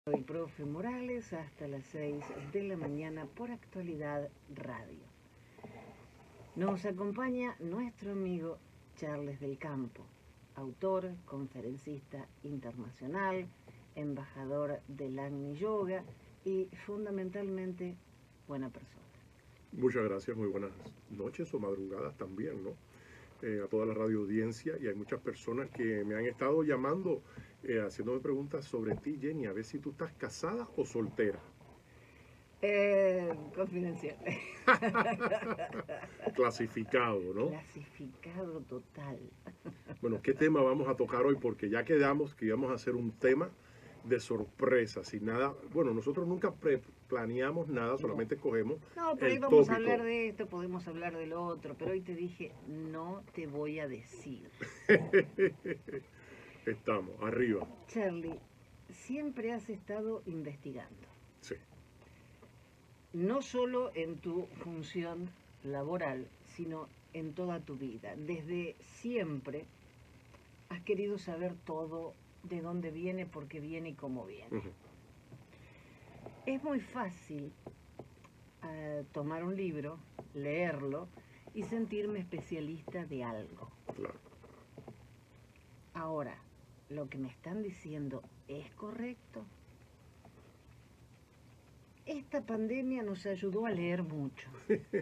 Soy profe Morales hasta las 6 de la mañana por Actualidad Radio. Nos acompaña nuestro amigo Charles del Campo, autor, conferencista internacional, embajador del Agni Yoga y fundamentalmente buena persona. Muchas gracias, muy buenas noches o madrugadas también, ¿no? A toda la radio audiencia, y hay muchas personas que me han estado llamando, haciéndome preguntas sobre ti, Jenny, a ver si tú estás casada o soltera. Confidencial. Clasificado, ¿no? Clasificado total. Bueno, ¿qué tema vamos a tocar hoy? Porque ya quedamos que íbamos a hacer un tema de sorpresa, sin nada. Bueno, nosotros nunca planeamos nada, solamente cogemos No, pero hoy el vamos tópico. a hablar de esto, podemos hablar del otro, pero hoy te dije, no te voy a decir. Estamos, arriba. Charlie, siempre has estado investigando. Sí. No solo en tu función laboral, sino en toda tu vida. Desde siempre has querido saber todo, de dónde viene, por qué viene y cómo viene. Uh-huh. Es muy fácil tomar un libro, leerlo y sentirme especialista de algo. Claro. Ahora, lo que me están diciendo es correcto. Esta pandemia nos ayudó a leer mucho.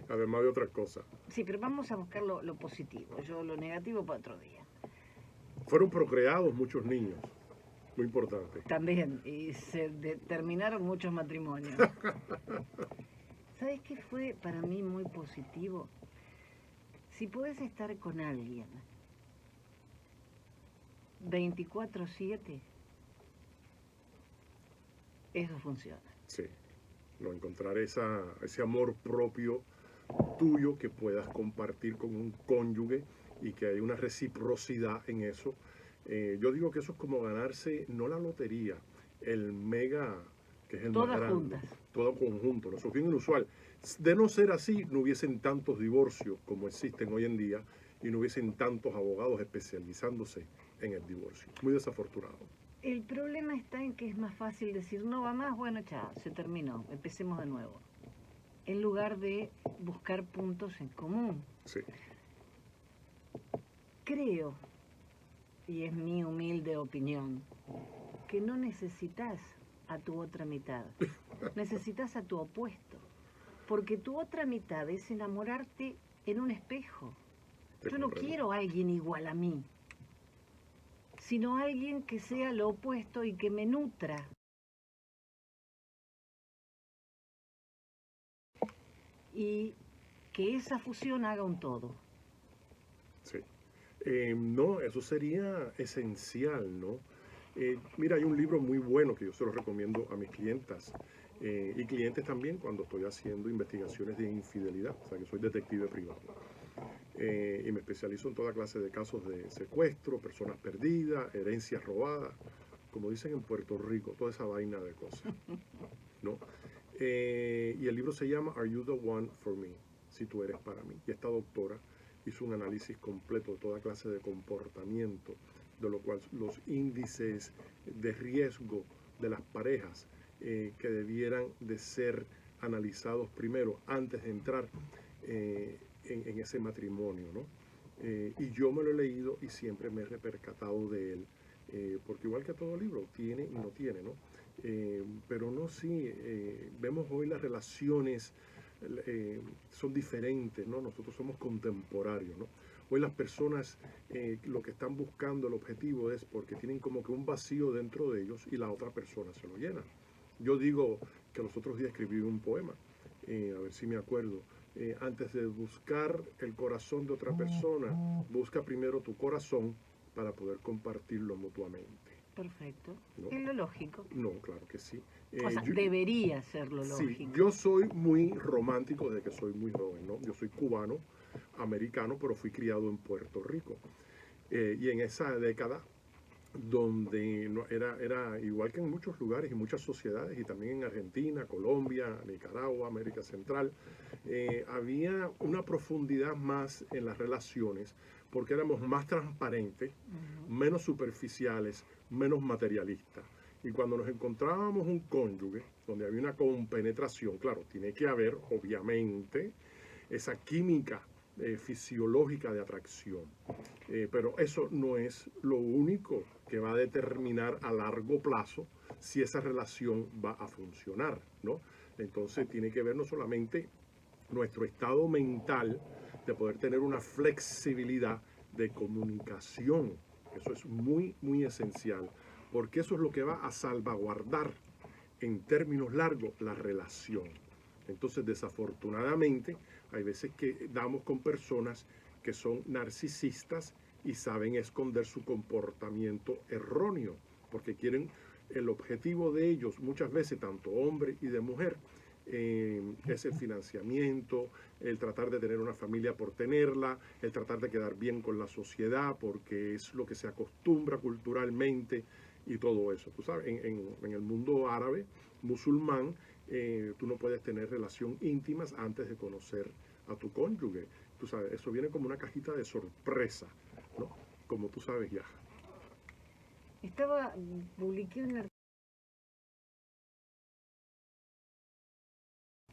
Además de otras cosas. Sí, pero vamos a buscar lo positivo. Yo lo negativo para otro día. Fueron procreados muchos niños. Muy importante. También, y se terminaron muchos matrimonios. ¿Sabes qué fue para mí muy positivo? Si puedes estar con alguien 24/7, eso funciona. Sí. No, encontrar ese amor propio tuyo que puedas compartir con un cónyuge y que hay una reciprocidad en eso. Yo digo que eso es como ganarse, no la lotería, el mega, que es el Todas más grande. juntas. Todo conjunto, ¿no? Eso es bien inusual. De no ser así, no hubiesen tantos divorcios como existen hoy en día y no hubiesen tantos abogados especializándose en el divorcio. Muy desafortunado. El problema está en que es más fácil decir, no va más, bueno, chao, se terminó, empecemos de nuevo. En lugar de buscar puntos en común. Sí. Creo, y es mi humilde opinión, que no necesitas a tu otra mitad, necesitas a tu opuesto, porque tu otra mitad es enamorarte en un espejo. Yo no quiero a alguien igual a mí, sino alguien que sea lo opuesto y que me nutra. Y que esa fusión haga un todo. Sí. No, eso sería esencial, ¿no? Mira, hay un libro muy bueno que yo se lo recomiendo a mis clientas y clientes también cuando estoy haciendo investigaciones de infidelidad, o sea que soy detective privado. Y me especializo en toda clase de casos de secuestro, personas perdidas, herencias robadas, como dicen en Puerto Rico, toda esa vaina de cosas, ¿no? Y el libro se llama Are You the One for Me? Si tú eres para mí. Y esta doctora hizo un análisis completo de toda clase de comportamiento, de lo cual los índices de riesgo de las parejas que debieran de ser analizados primero antes de entrar en ese matrimonio, ¿no? Y yo me lo he leído y siempre me he repercatado de él, porque igual que todo libro, tiene y no tiene, ¿no? Pero no, sí, vemos hoy las relaciones son diferentes, ¿no? Nosotros somos contemporáneos, ¿no? Hoy las personas lo que están buscando, el objetivo es porque tienen como que un vacío dentro de ellos y la otra persona se lo llena. Yo digo que los otros días escribí un poema, a ver si me acuerdo, antes de buscar el corazón de otra persona, busca primero tu corazón para poder compartirlo mutuamente. Perfecto. ¿No? Es lo lógico. No, claro que sí. O sea, debería ser lo lógico. Sí, yo soy muy romántico desde que soy muy joven, ¿no? Yo soy cubano, americano, pero fui criado en Puerto Rico. Y en esa década, donde no, era igual que en muchos lugares y muchas sociedades, y también en Argentina, Colombia, Nicaragua, América Central, había una profundidad más en las relaciones, porque éramos más transparentes, menos superficiales, menos materialistas. Y cuando nos encontrábamos un cónyuge, donde había una compenetración, claro, tiene que haber, obviamente, esa química fisiológica de atracción. Pero eso no es lo único que va a determinar a largo plazo si esa relación va a funcionar, ¿no? Entonces tiene que ver no solamente nuestro estado mental de poder tener una flexibilidad de comunicación. Eso es muy, muy esencial, porque eso es lo que va a salvaguardar en términos largos la relación. Entonces, desafortunadamente, hay veces que damos con personas que son narcisistas y saben esconder su comportamiento erróneo, porque quieren el objetivo de ellos, muchas veces, tanto hombre y de mujer, es el financiamiento, el tratar de tener una familia por tenerla, el tratar de quedar bien con la sociedad, porque es lo que se acostumbra culturalmente y todo eso. Tú sabes, en el mundo árabe, musulmán, tú no puedes tener relación íntimas antes de conocer a tu cónyuge. Tú sabes, eso viene como una cajita de sorpresa, ¿no? Como tú sabes ya. Publiqué un artículo.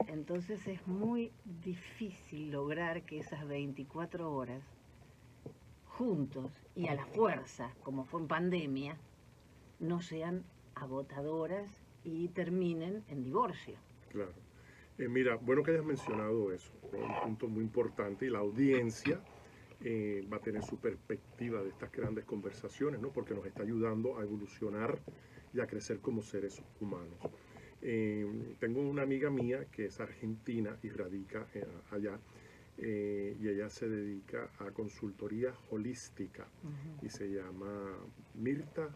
Entonces es muy difícil lograr que esas 24 horas juntos y a la fuerza, como fue en pandemia, no sean agotadoras y terminen en divorcio. Claro. Mira, bueno que hayas mencionado eso, ¿no? Un punto muy importante, y la audiencia va a tener su perspectiva de estas grandes conversaciones, ¿no? Porque nos está ayudando a evolucionar y a crecer como seres humanos. Tengo una amiga mía que es argentina y radica allá, y ella se dedica a consultoría holística y se llama Mirta.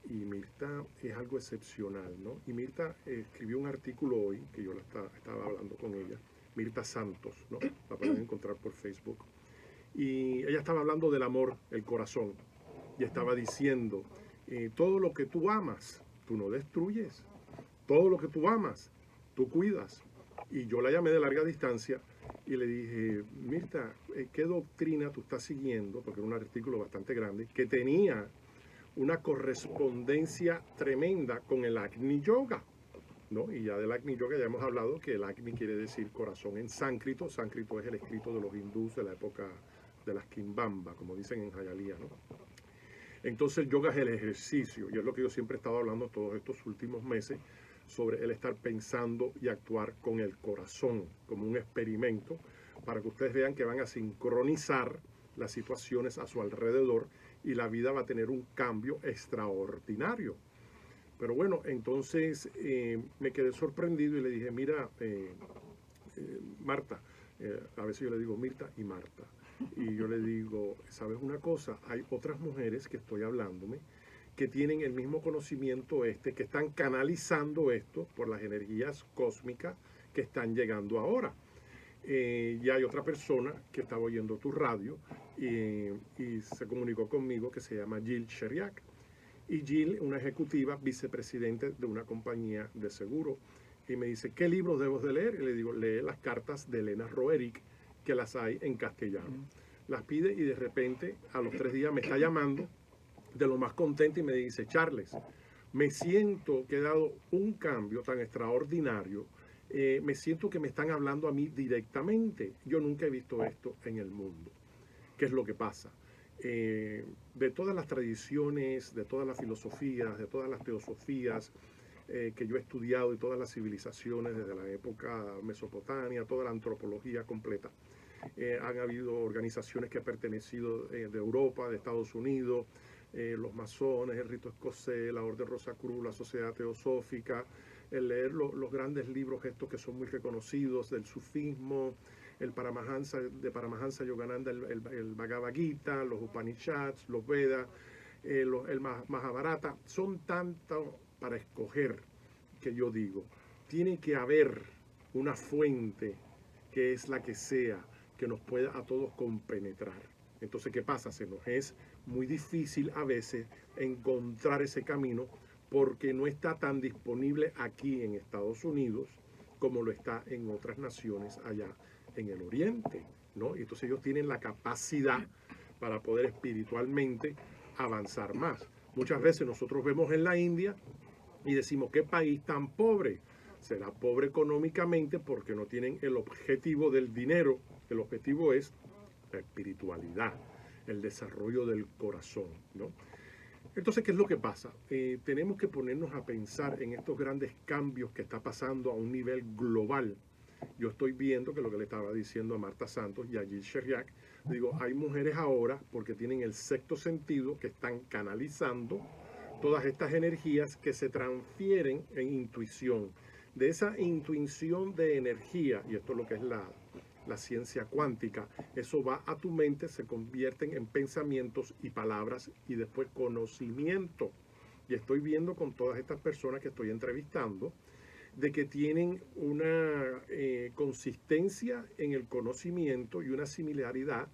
Y Mirta es algo excepcional, ¿no? Y Mirta escribió un artículo hoy, que yo estaba hablando con ella, Mirta Santos, ¿no? La pueden encontrar por Facebook. Y ella estaba hablando del amor, el corazón, y estaba diciendo, todo lo que tú amas, tú no destruyes, todo lo que tú amas, tú cuidas. Y yo la llamé de larga distancia y le dije, Mirta, ¿qué doctrina tú estás siguiendo? Porque era un artículo bastante grande, que tenía una correspondencia tremenda con el Agni Yoga, ¿no? Y ya del Agni Yoga ya hemos hablado que el Agni quiere decir corazón en sánscrito. Sánscrito es el escrito de los hindús de la época de las Kimbamba, como dicen en Hialeah, ¿no? Entonces el yoga es el ejercicio, y es lo que yo siempre he estado hablando todos estos últimos meses, sobre el estar pensando y actuar con el corazón, como un experimento, para que ustedes vean que van a sincronizar las situaciones a su alrededor y la vida va a tener un cambio extraordinario. Pero bueno, entonces me quedé sorprendido y le dije, mira, Marta, a veces yo le digo Mirta y Marta, y yo le digo, ¿sabes una cosa? Hay otras mujeres que estoy hablándome que tienen el mismo conocimiento que están canalizando esto por las energías cósmicas que están llegando ahora. Y hay otra persona que estaba oyendo tu radio y se comunicó conmigo, que se llama Jill Sheriak. Y Jill, una ejecutiva, vicepresidente de una compañía de seguro, y me dice, ¿qué libros debo de leer? Y le digo, lee las cartas de Elena Roerich, que las hay en castellano. Las pide y de repente a los 3 días me está llamando de lo más contenta y me dice, Charles, me siento que he dado un cambio tan extraordinario, me siento que me están hablando a mí directamente. Yo nunca he visto esto en el mundo. ¿Qué es lo que pasa? De todas las tradiciones, de todas las filosofías, de todas las teosofías que yo he estudiado y todas las civilizaciones desde la época mesopotamia, toda la antropología completa, han habido organizaciones que han pertenecido de Europa, de Estados Unidos, los masones, el rito escocés, la Orden Rosacruz, la Sociedad Teosófica, el leer los grandes libros estos que son muy reconocidos del sufismo, el de Paramahansa Yogananda, el Bhagavad Gita, los Upanishads, los Vedas, el Mahabharata, son tantos para escoger que yo digo, tiene que haber una fuente que es la que sea, que nos pueda a todos compenetrar. Entonces, ¿qué pasa? Se nos es muy difícil a veces encontrar ese camino porque no está tan disponible aquí en Estados Unidos como lo está en otras naciones allá en el Oriente, ¿no? Y entonces ellos tienen la capacidad para poder espiritualmente avanzar más. Muchas veces nosotros vemos en la India Y decimos, ¿qué país tan pobre? Será pobre económicamente porque no tienen el objetivo del dinero. El objetivo es la espiritualidad, el desarrollo del corazón, ¿no? Entonces, ¿qué es lo que pasa? Tenemos que ponernos a pensar en estos grandes cambios que está pasando a un nivel global. Yo estoy viendo que lo que le estaba diciendo a Marta Santos y a Gilles Cheriac, digo, hay mujeres ahora porque tienen el sexto sentido que están canalizando todas estas energías que se transfieren en intuición. De esa intuición de energía, y esto es lo que es la ciencia cuántica, eso va a tu mente, se convierten en pensamientos y palabras y después conocimiento. Y estoy viendo con todas estas personas que estoy entrevistando, de que tienen una consistencia en el conocimiento y una similaridad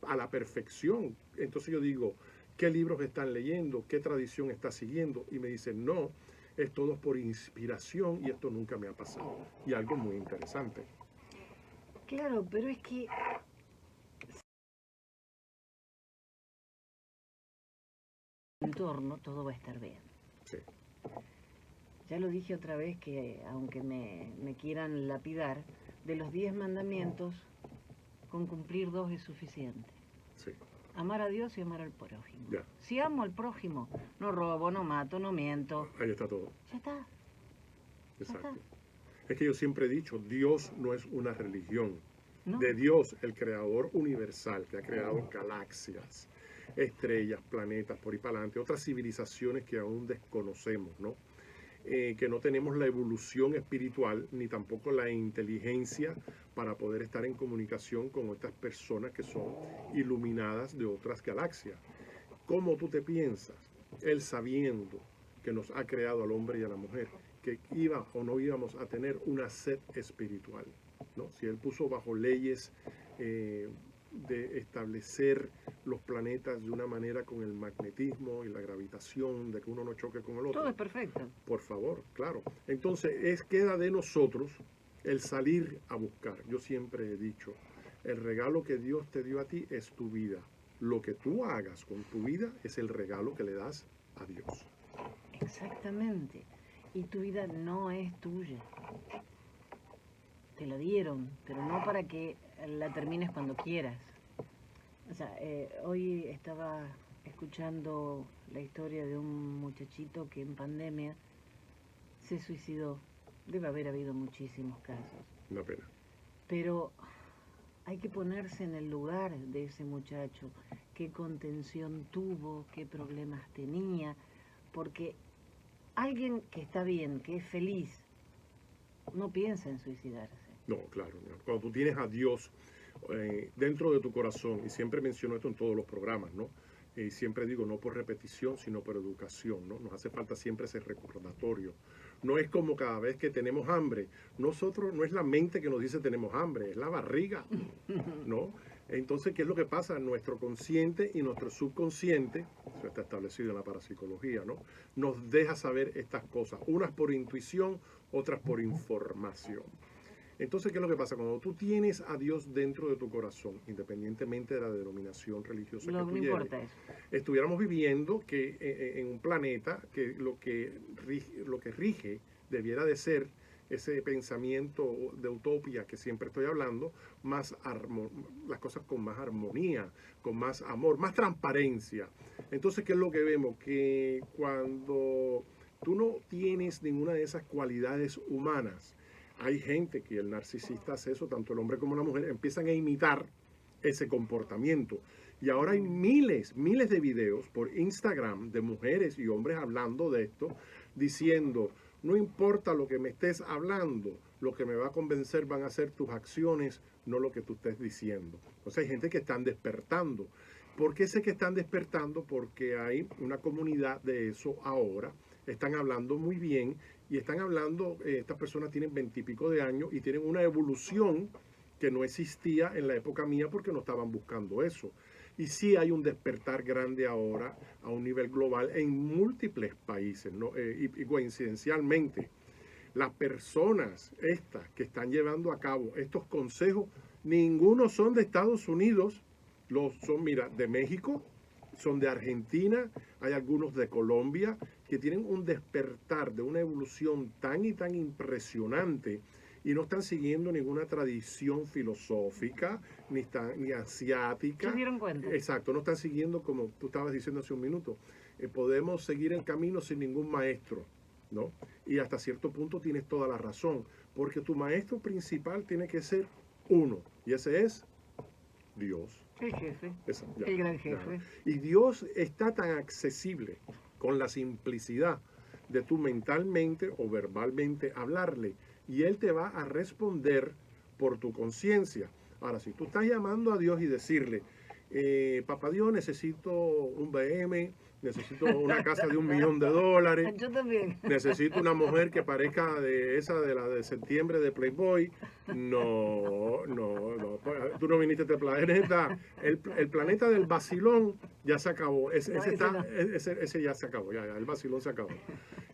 a la perfección. Entonces yo digo, ¿qué libros están leyendo? ¿Qué tradición está siguiendo? Y me dicen, no, es todo por inspiración y esto nunca me ha pasado. Y algo muy interesante. Claro, pero es que en tu entorno todo va a estar bien. Sí. Ya lo dije otra vez que, aunque me quieran lapidar, de los 10 mandamientos, con cumplir 2 es suficiente. Sí. Amar a Dios y amar al prójimo. Ya. Si amo al prójimo, no robo, no mato, no miento. Ahí está todo. Ya está. Exacto. Ya está. Es que yo siempre he dicho, Dios no es una religión. No. De Dios, el creador universal que ha creado galaxias, estrellas, planetas, por ahí para adelante, otras civilizaciones que aún desconocemos, ¿no? Que no tenemos la evolución espiritual ni tampoco la inteligencia para poder estar en comunicación con otras personas que son iluminadas de otras galaxias. ¿Cómo tú te piensas? Él sabiendo que nos ha creado al hombre y a la mujer, que iba o no íbamos a tener una sed espiritual, ¿no? Si él puso bajo leyes de establecer los planetas de una manera con el magnetismo y la gravitación, de que uno no choque con el otro. Todo es perfecto. Por favor, claro. Entonces, queda de nosotros el salir a buscar. Yo siempre he dicho, el regalo que Dios te dio a ti es tu vida. Lo que tú hagas con tu vida es el regalo que le das a Dios. Exactamente. Y tu vida no es tuya. Te la dieron, pero no para que la termines cuando quieras. O sea, hoy estaba escuchando la historia de un muchachito que en pandemia se suicidó. Debe haber habido muchísimos casos. Una pena. Pero hay que ponerse en el lugar de ese muchacho. Qué contención tuvo, qué problemas tenía. Porque alguien que está bien, que es feliz, no piensa en suicidarse. No, claro. Cuando tú tienes a Dios dentro de tu corazón, y siempre menciono esto en todos los programas, ¿no? Y siempre digo, no por repetición, sino por educación, ¿no? Nos hace falta siempre ese recordatorio. No es como cada vez que tenemos hambre. Nosotros, no es la mente que nos dice tenemos hambre, es la barriga, ¿no? Entonces, ¿qué es lo que pasa? Nuestro consciente y nuestro subconsciente, eso está establecido en la parapsicología, ¿no? Nos deja saber estas cosas, unas por intuición, otras por información. Entonces, ¿qué es lo que pasa? Cuando tú tienes a Dios dentro de tu corazón, independientemente de la denominación religiosa que tú lleves, estuviéramos viviendo en un planeta que lo que rige debiera de ser ese pensamiento de utopía que siempre estoy hablando, las cosas con más armonía, con más amor, más transparencia. Entonces, ¿qué es lo que vemos? Que cuando tú no tienes ninguna de esas cualidades humanas, hay gente que el narcisista hace eso, tanto el hombre como la mujer, empiezan a imitar ese comportamiento. Y ahora hay miles de videos por Instagram de mujeres y hombres hablando de esto, diciendo, no importa lo que me estés hablando, lo que me va a convencer van a ser tus acciones, no lo que tú estés diciendo. Entonces hay gente que están despertando. ¿Por qué sé que están despertando? Porque hay una comunidad de eso ahora. Están hablando muy bien y están hablando, estas personas tienen 20 y pico de años y tienen una evolución que no existía en la época mía porque no estaban buscando eso. Y sí hay un despertar grande ahora a un nivel global en múltiples países, ¿no? Y coincidencialmente, las personas estas que están llevando a cabo estos consejos, ninguno son de Estados Unidos, son, mira, de México, son de Argentina, hay algunos de Colombia, que tienen un despertar de una evolución tan y tan impresionante y no están siguiendo ninguna tradición filosófica, ni asiática. ¿Se dieron cuenta? Exacto, no están siguiendo, como tú estabas diciendo hace un minuto, podemos seguir el camino sin ningún maestro, ¿no? Y hasta cierto punto tienes toda la razón, porque tu maestro principal tiene que ser uno, y ese es Dios. El jefe, Ya, el gran jefe. Ya. Y Dios está tan accesible con la simplicidad de tú mentalmente o verbalmente hablarle, y Él te va a responder por tu conciencia. Ahora, si tú estás llamando a Dios y decirle, papá Dios, necesito un BM, necesito una casa de $1 millón, Yo también. necesito una mujer que parezca de esa de la de septiembre de Playboy. No, tú no viniste de planeta. El planeta del vacilón ya se acabó. Ese ya se acabó, ya, el vacilón se acabó.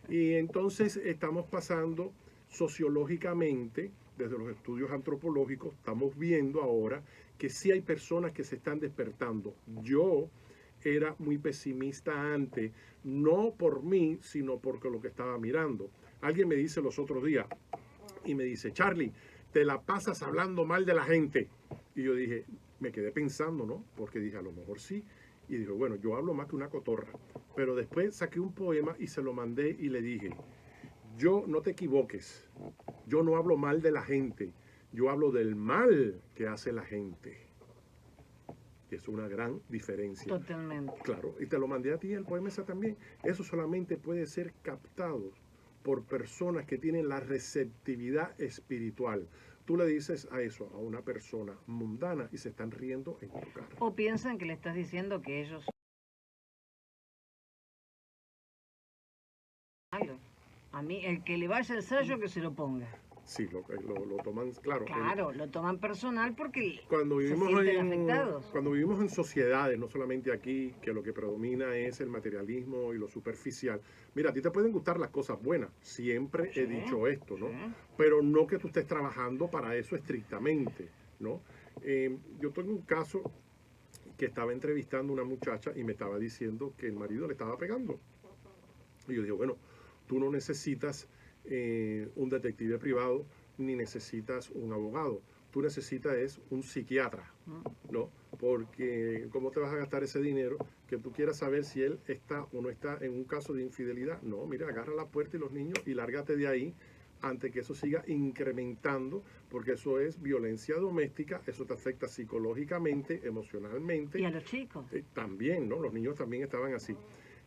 Y entonces estamos pasando sociológicamente, desde los estudios antropológicos, estamos viendo ahora que sí hay personas que se están despertando. Yo era muy pesimista antes, no por mí, sino porque lo que estaba mirando. Alguien me dice los otros días, y me dice, Charlie, te la pasas hablando mal de la gente. Y yo dije, me quedé pensando, ¿no? Porque dije, a lo mejor sí. Y dije, bueno, yo hablo más que una cotorra. Pero después saqué un poema y se lo mandé y le dije, yo, no te equivoques, yo no hablo mal de la gente, yo hablo del mal que hace la gente. Y es una gran diferencia. Totalmente. Claro, y te lo mandé a ti el poema ese también. Eso solamente puede ser captado por personas que tienen la receptividad espiritual. Tú le dices a eso a una persona mundana y se están riendo en tu cara. O piensan que le estás diciendo que ellos... A mí, el que le vaya el sallo, que se lo ponga. Sí, lo toman, claro. Claro, lo toman personal porque cuando vivimos se sienten afectados. Cuando vivimos en sociedades, no solamente aquí, que lo que predomina es el materialismo y lo superficial. Mira, a ti te pueden gustar las cosas buenas, siempre he dicho esto, ¿no? Sí. Pero no que tú estés trabajando para eso estrictamente, ¿no? Yo tengo un caso que estaba entrevistando a una muchacha y me estaba diciendo que el marido le estaba pegando. Y yo digo, bueno, tú no necesitas un detective privado ni necesitas un abogado. Tú necesitas es un psiquiatra, ¿no? Porque ¿cómo te vas a gastar ese dinero que tú quieras saber si él está o no está en un caso de infidelidad? No, mira, agarra la puerta y los niños y lárgate de ahí antes que eso siga incrementando, porque eso es violencia doméstica, eso te afecta psicológicamente, emocionalmente. Y a los chicos. También, ¿no? Los niños también estaban así.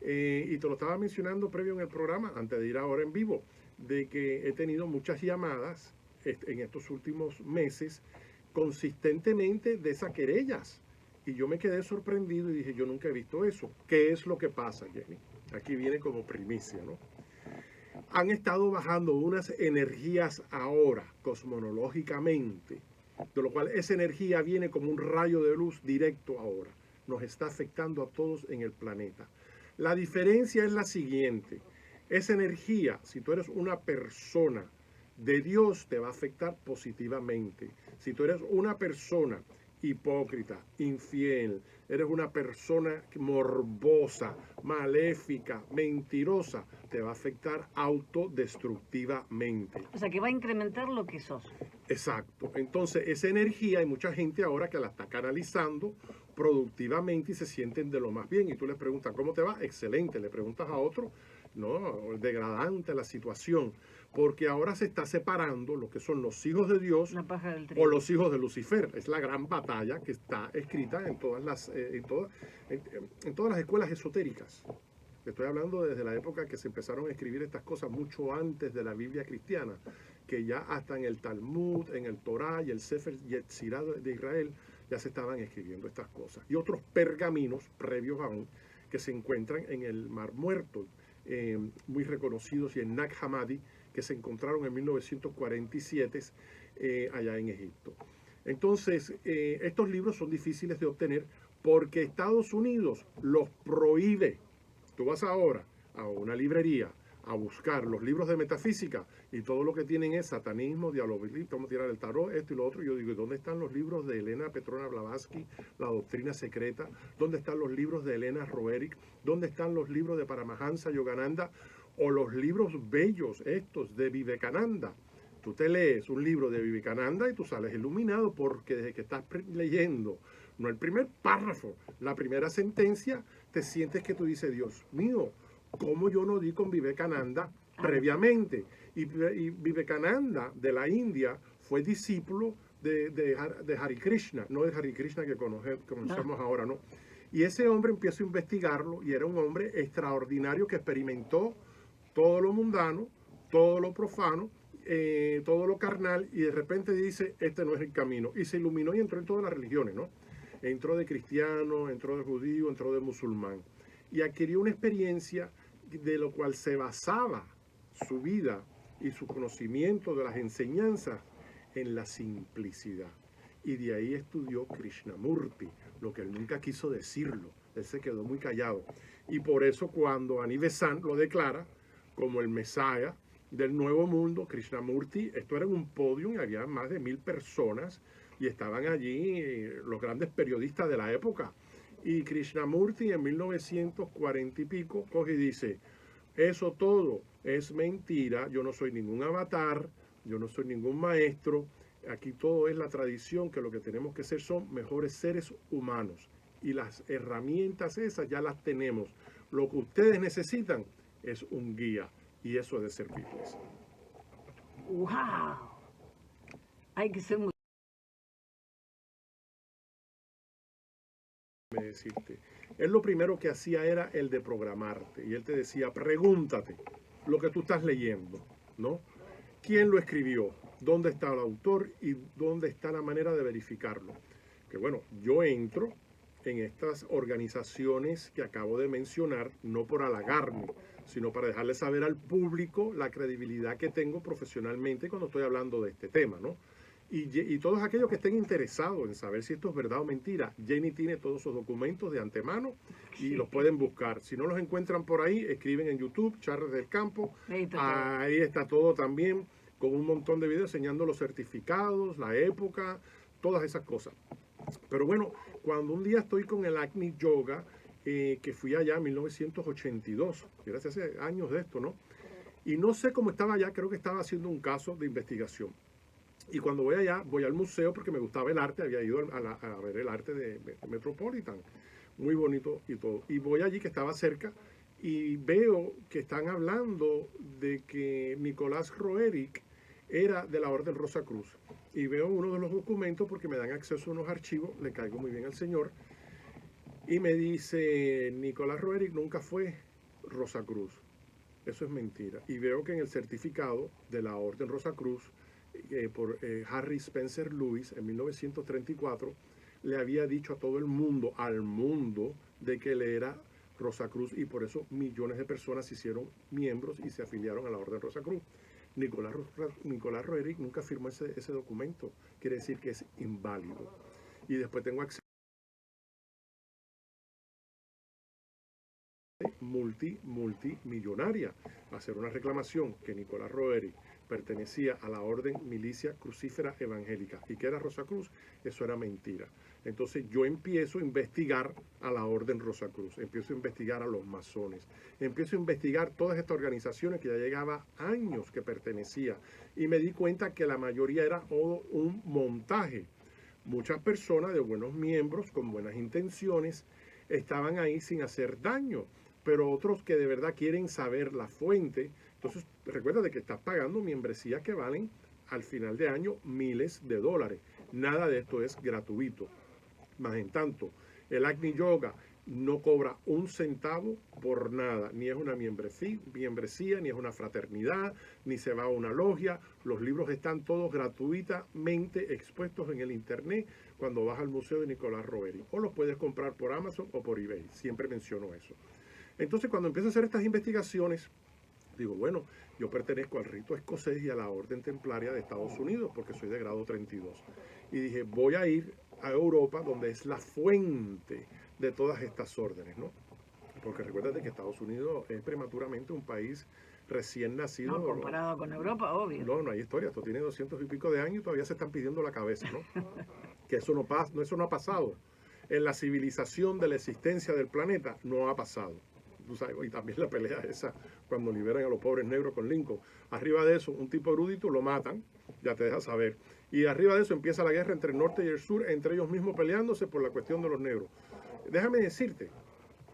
Y te lo estaba mencionando previo en el programa, antes de ir ahora en vivo, de que he tenido muchas llamadas en estos últimos meses consistentemente de esas querellas. Y yo me quedé sorprendido y dije, yo nunca he visto eso. ¿Qué es lo que pasa, Jenny? Aquí viene como primicia, ¿no? Han estado bajando unas energías ahora, cosmológicamente, de lo cual esa energía viene como un rayo de luz directo ahora. Nos está afectando a todos en el planeta. La diferencia es la siguiente. Esa energía, si tú eres una persona de Dios, te va a afectar positivamente. Si tú eres una persona hipócrita, infiel, eres una persona morbosa, maléfica, mentirosa, te va a afectar autodestructivamente. O sea, que va a incrementar lo que sos. Exacto. Entonces, esa energía, hay mucha gente ahora que la está canalizando productivamente y se sienten de lo más bien. Y tú les preguntas, ¿cómo te va? Excelente. Le preguntas a otro, no, degradante la situación. Porque ahora se está separando lo que son los hijos de Dios o los hijos de Lucifer. Es la gran batalla que está escrita en todas las escuelas esotéricas. Estoy hablando desde la época que se empezaron a escribir estas cosas mucho antes de la Biblia cristiana, que ya hasta en el Talmud, en el Torá y el Sefer Yetzirah de Israel ya se estaban escribiendo estas cosas. Y otros pergaminos previos aún que se encuentran en el Mar Muerto, muy reconocidos, y en Nag Hammadi, que se encontraron en 1947 allá en Egipto. Entonces, estos libros son difíciles de obtener porque Estados Unidos los prohíbe. Tú vas ahora a una librería, a buscar los libros de metafísica y todo lo que tienen es satanismo, diabolismo, vamos a tirar el tarot, esto y lo otro. Yo digo, ¿dónde están los libros de Elena Petrona Blavatsky, La Doctrina Secreta? ¿Dónde están los libros de Elena Roerich? ¿Dónde están los libros de Paramahansa Yogananda? O los libros bellos estos de Vivekananda. Tú te lees un libro de Vivekananda y tú sales iluminado porque desde que estás leyendo, no el primer párrafo, la primera sentencia, te sientes que tú dices, Dios mío, ¿cómo yo no di con Vivekananda previamente? Y Vivekananda de la India fue discípulo de Hare Krishna, no de Hare Krishna que conocemos ahora, ¿no? Y ese hombre empiezo a investigarlo y era un hombre extraordinario que experimentó todo lo mundano, todo lo profano, todo lo carnal, y de repente dice, este no es el camino. Y se iluminó y entró en todas las religiones, ¿no? Entró de cristiano, entró de judío, entró de musulmán. Y adquirió una experiencia de lo cual se basaba su vida y su conocimiento de las enseñanzas en la simplicidad. Y de ahí estudió Krishnamurti, lo que él nunca quiso decirlo. Él se quedó muy callado. Y por eso cuando Ani Besant lo declara como el Mesías del Nuevo Mundo, Krishnamurti, esto era en un podio y había más de 1000 personas y estaban allí los grandes periodistas de la época. Y Krishnamurti en 1940 y pico coge y dice, eso todo es mentira, yo no soy ningún avatar, yo no soy ningún maestro, aquí todo es la tradición, que lo que tenemos que ser son mejores seres humanos. Y las herramientas esas ya las tenemos. Lo que ustedes necesitan es un guía y eso es de servirles. ¡Wow! Hay que ser muy... Decirte. Él lo primero que hacía era el de programarte y él te decía, pregúntate lo que tú estás leyendo, ¿no? ¿Quién lo escribió? ¿Dónde está el autor? ¿Y dónde está la manera de verificarlo? Que bueno, yo entro en estas organizaciones que acabo de mencionar, no por halagarme, sino para dejarle saber al público la credibilidad que tengo profesionalmente cuando estoy hablando de este tema, ¿no? Y todos aquellos que estén interesados en saber si esto es verdad o mentira, Jenny tiene todos esos documentos de antemano y los pueden buscar. Si no los encuentran por ahí, escriben en YouTube, Charles del Campo. Ahí está todo también, con un montón de videos enseñando los certificados, la época, todas esas cosas. Pero bueno, cuando un día estoy con el Agni Yoga, que fui allá en 1982, gracias hace años de esto, ¿no? Y no sé cómo estaba allá, creo que estaba haciendo un caso de investigación. Y cuando voy allá, voy al museo porque me gustaba el arte, había ido a ver el arte de Metropolitan, muy bonito y todo. Y voy allí, que estaba cerca, y veo que están hablando de que Nicolás Roerich era de la Orden Rosacruz. Y veo uno de los documentos porque me dan acceso a unos archivos, le caigo muy bien al señor, y me dice, Nicolás Roerich nunca fue Rosacruz. Eso es mentira. Y veo que en el certificado de la Orden Rosacruz, por Harry Spencer Lewis en 1934, le había dicho a todo el mundo, al mundo, de que él era Rosacruz, y por eso millones de personas se hicieron miembros y se afiliaron a la Orden Rosacruz. Nicolás Roerich nunca firmó ese documento, quiere decir que es inválido. Y después tengo acceso multimillonaria a hacer una reclamación que Nicolás Roerich pertenecía a la Orden Milicia Crucífera Evangélica y que era Rosacruz, eso era mentira. Entonces yo empiezo a investigar a la Orden Rosacruz, empiezo a investigar a los masones, empiezo a investigar todas estas organizaciones que ya llevaba años que pertenecía y me di cuenta que la mayoría era todo un montaje. Muchas personas de buenos miembros, con buenas intenciones, estaban ahí sin hacer daño, pero otros que de verdad quieren saber la fuente. Entonces, recuerda de que estás pagando membresías que valen al final de año miles de dólares. Nada de esto es gratuito. Más en tanto, el Agni Yoga no cobra un centavo por nada, ni es una membresía, ni es una fraternidad, ni se va a una logia. Los libros están todos gratuitamente expuestos en el internet cuando vas al Museo de Nicolás Roerich, o los puedes comprar por Amazon o por eBay, siempre menciono eso. Entonces, cuando empiezo a hacer estas investigaciones, digo, bueno, yo pertenezco al rito escocés y a la Orden Templaria de Estados Unidos, porque soy de grado 32. Y dije, voy a ir a Europa, donde es la fuente de todas estas órdenes, ¿no? Porque recuérdate que Estados Unidos es prematuramente un país recién nacidos. No, comparado con Europa, obvio. No hay historia. Esto tiene 200 y pico de años y todavía se están pidiendo la cabeza, ¿no? Que eso no ha pasado. En la civilización de la existencia del planeta no ha pasado. Tú sabes, y también la pelea esa cuando liberan a los pobres negros con Lincoln. Arriba de eso, un tipo erudito lo matan, ya te deja saber. Y arriba de eso empieza la guerra entre el norte y el sur, entre ellos mismos peleándose por la cuestión de los negros. Déjame decirte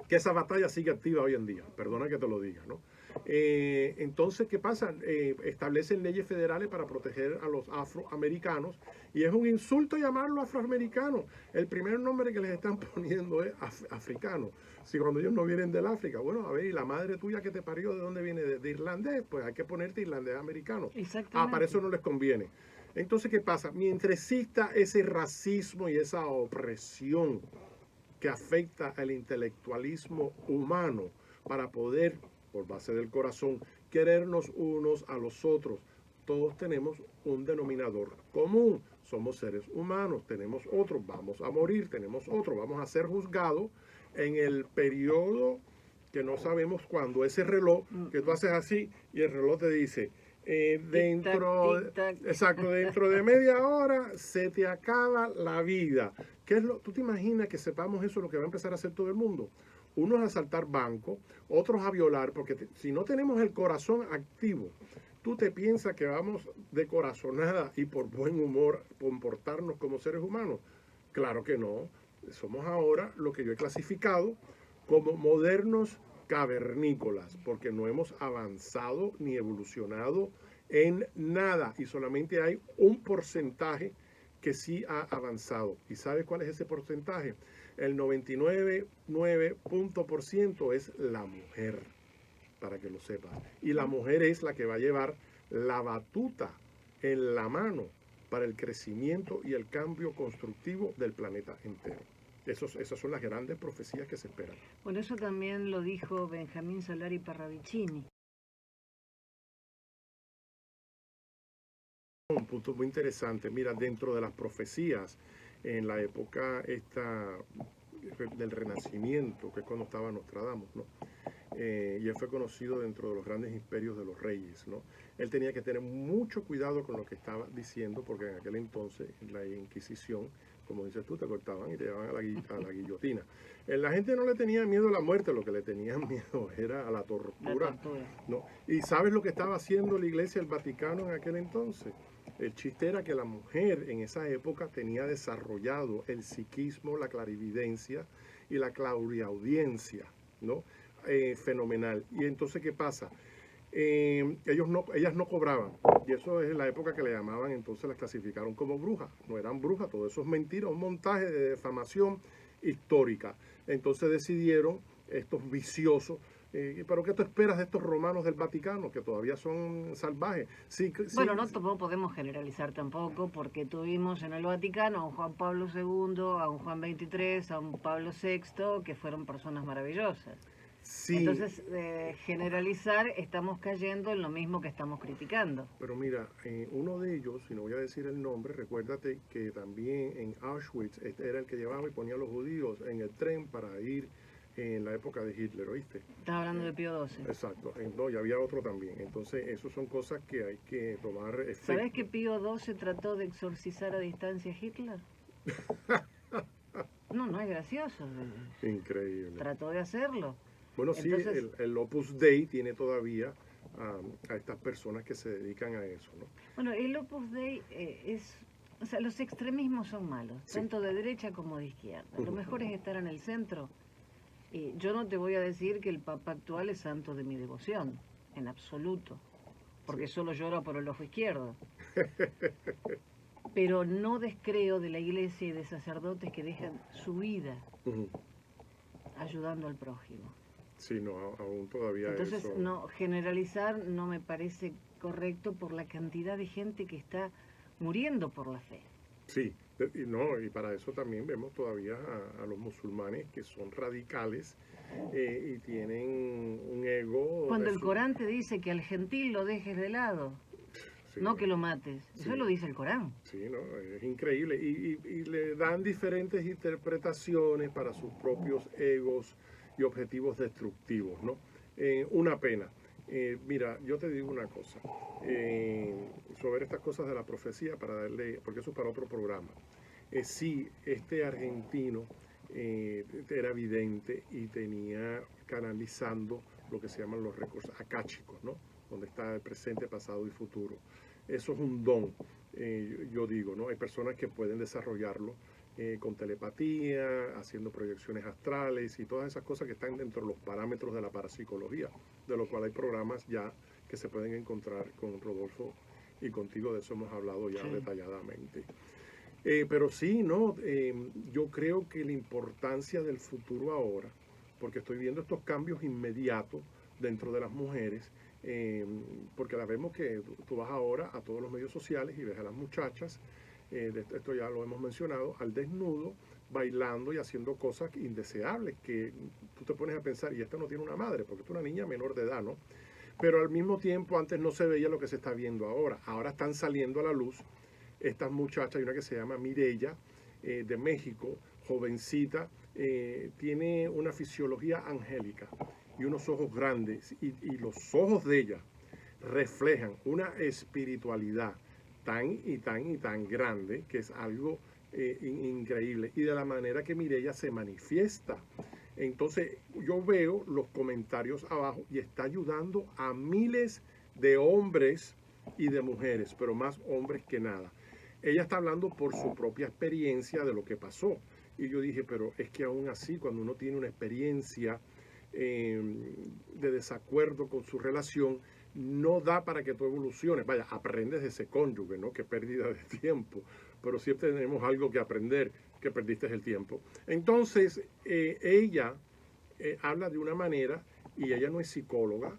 que esa batalla sigue activa hoy en día. Perdona que te lo diga, ¿no? Entonces, ¿qué pasa? Establecen leyes federales para proteger a los afroamericanos y es un insulto llamarlo afroamericano. El primer nombre que les están poniendo es africano. Si cuando ellos no vienen del África, bueno, a ver, ¿y la madre tuya que te parió de dónde viene? ¿De irlandés? Pues hay que ponerte irlandés americano. Exactamente. Para eso no les conviene. Entonces, ¿qué pasa? Mientras exista ese racismo y esa opresión que afecta al intelectualismo humano para poder, por base del corazón, querernos unos a los otros. Todos tenemos un denominador común. Somos seres humanos, tenemos otro, vamos a morir, tenemos otro, vamos a ser juzgados en el periodo que no sabemos cuándo. Ese reloj que tú haces así y el reloj te dice, dentro de media hora se te acaba la vida. ¿Tú te imaginas que sepamos eso, lo que va a empezar a hacer todo el mundo? Unos a asaltar bancos, otros a violar, porque si no tenemos el corazón activo, ¿tú te piensas que vamos de corazonada y por buen humor comportarnos como seres humanos? Claro que no. Somos ahora lo que yo he clasificado como modernos cavernícolas, porque no hemos avanzado ni evolucionado en nada y solamente hay un porcentaje que sí ha avanzado. ¿Y sabes cuál es ese porcentaje? El 99,9% es la mujer, para que lo sepas. Y la mujer es la que va a llevar la batuta en la mano para el crecimiento y el cambio constructivo del planeta entero. Esas son las grandes profecías que se esperan. Bueno, eso también lo dijo Benjamín Solari Parravicini. Un punto muy interesante. Mira, dentro de las profecías, en la época del Renacimiento, que es cuando estaba Nostradamus, ¿no? Y él fue conocido dentro de los grandes imperios de los reyes, ¿no? Él tenía que tener mucho cuidado con lo que estaba diciendo, porque en aquel entonces, en la Inquisición, como dices tú, te cortaban y te llevaban a la guillotina. La gente no le tenía miedo a la muerte, lo que le tenían miedo era a la tortura. ¿No? ¿Y sabes lo que estaba haciendo la Iglesia, el Vaticano en aquel entonces? El chiste era que la mujer en esa época tenía desarrollado el psiquismo, la clarividencia y la clariaudiencia, ¿no? Fenomenal. Y entonces, ¿qué pasa? Ellas no cobraban, y eso es la época que le llamaban, entonces las clasificaron como brujas. No eran brujas, todo eso es mentira, un montaje de defamación histórica. Entonces decidieron estos viciosos, pero ¿qué tú esperas de estos romanos del Vaticano, que todavía son salvajes? Bueno, no podemos generalizar tampoco, porque tuvimos en el Vaticano a un Juan Pablo II, a un Juan XXIII, a un Pablo VI, que fueron personas maravillosas. Sí. Entonces, generalizar, estamos cayendo en lo mismo que estamos criticando. Pero mira, uno de ellos, si no voy a decir el nombre, recuérdate que también en Auschwitz era el que llevaba y ponía a los judíos en el tren para ir en la época de Hitler, ¿oíste? Estás hablando de Pío XII. Exacto, no, y había otro también. Entonces, esas son cosas que hay que tomar efecto. ¿Sabes que Pío XII trató de exorcizar a distancia a Hitler? No es gracioso. Increíble. Trató de hacerlo. Bueno, entonces, sí, el Opus Dei tiene todavía a estas personas que se dedican a eso, ¿no? Bueno, el Opus Dei o sea, los extremismos son malos, sí, tanto de derecha como de izquierda. Lo mejor es estar en el centro. Yo no te voy a decir que el Papa actual es santo de mi devoción, en absoluto, porque sí, solo llora por el ojo izquierdo. Pero no descreo de la Iglesia y de sacerdotes que dejan su vida ayudando al prójimo. Sí, no, aún todavía. Entonces, eso... no, generalizar no me parece correcto por la cantidad de gente que está muriendo por la fe. Sí, y para eso también vemos todavía a los musulmanes que son radicales y tienen un ego. Cuando el Corán te dice que al gentil lo dejes de lado, sí, no que lo mates, sí, eso lo dice el Corán. Sí, no, es increíble. Y le dan diferentes interpretaciones para sus propios egos y objetivos destructivos, ¿no? Una pena. Mira, yo te digo una cosa, sobre estas cosas de la profecía, porque eso es para otro programa. Sí, este argentino era vidente y tenía canalizando lo que se llaman los recursos akáshicos, ¿no? Donde está el presente, pasado y futuro. Eso es un don, yo digo, ¿no? Hay personas que pueden desarrollarlo con telepatía, haciendo proyecciones astrales y todas esas cosas que están dentro de los parámetros de la parapsicología, de lo cual hay programas ya que se pueden encontrar con Rodolfo y contigo, de eso hemos hablado ya detalladamente. Pero sí, ¿no? Yo creo que la importancia del futuro ahora, porque estoy viendo estos cambios inmediatos dentro de las mujeres, porque la vemos que tú vas ahora a todos los medios sociales y ves a las muchachas, esto ya lo hemos mencionado, al desnudo, bailando y haciendo cosas indeseables, que tú te pones a pensar, y esta no tiene una madre, porque es una niña menor de edad, ¿no? Pero al mismo tiempo antes no se veía lo que se está viendo ahora. Ahora están saliendo a la luz estas muchachas, hay una que se llama Mireya, de México, jovencita, tiene una fisiología angélica y unos ojos grandes, y los ojos de ella reflejan una espiritualidad tan y tan y tan grande que es algo increíble, y de la manera que Mireya se manifiesta. Entonces yo veo los comentarios abajo y está ayudando a miles de hombres y de mujeres, pero más hombres que nada. Ella está hablando por su propia experiencia de lo que pasó. Y yo dije, pero es que aún así, cuando uno tiene una experiencia de desacuerdo con su relación, no da para que tú evoluciones. Vaya, aprendes de ese cónyuge, ¿no? Qué pérdida de tiempo. Pero siempre tenemos algo que aprender, que perdiste el tiempo. Entonces, ella habla de una manera, y ella no es psicóloga,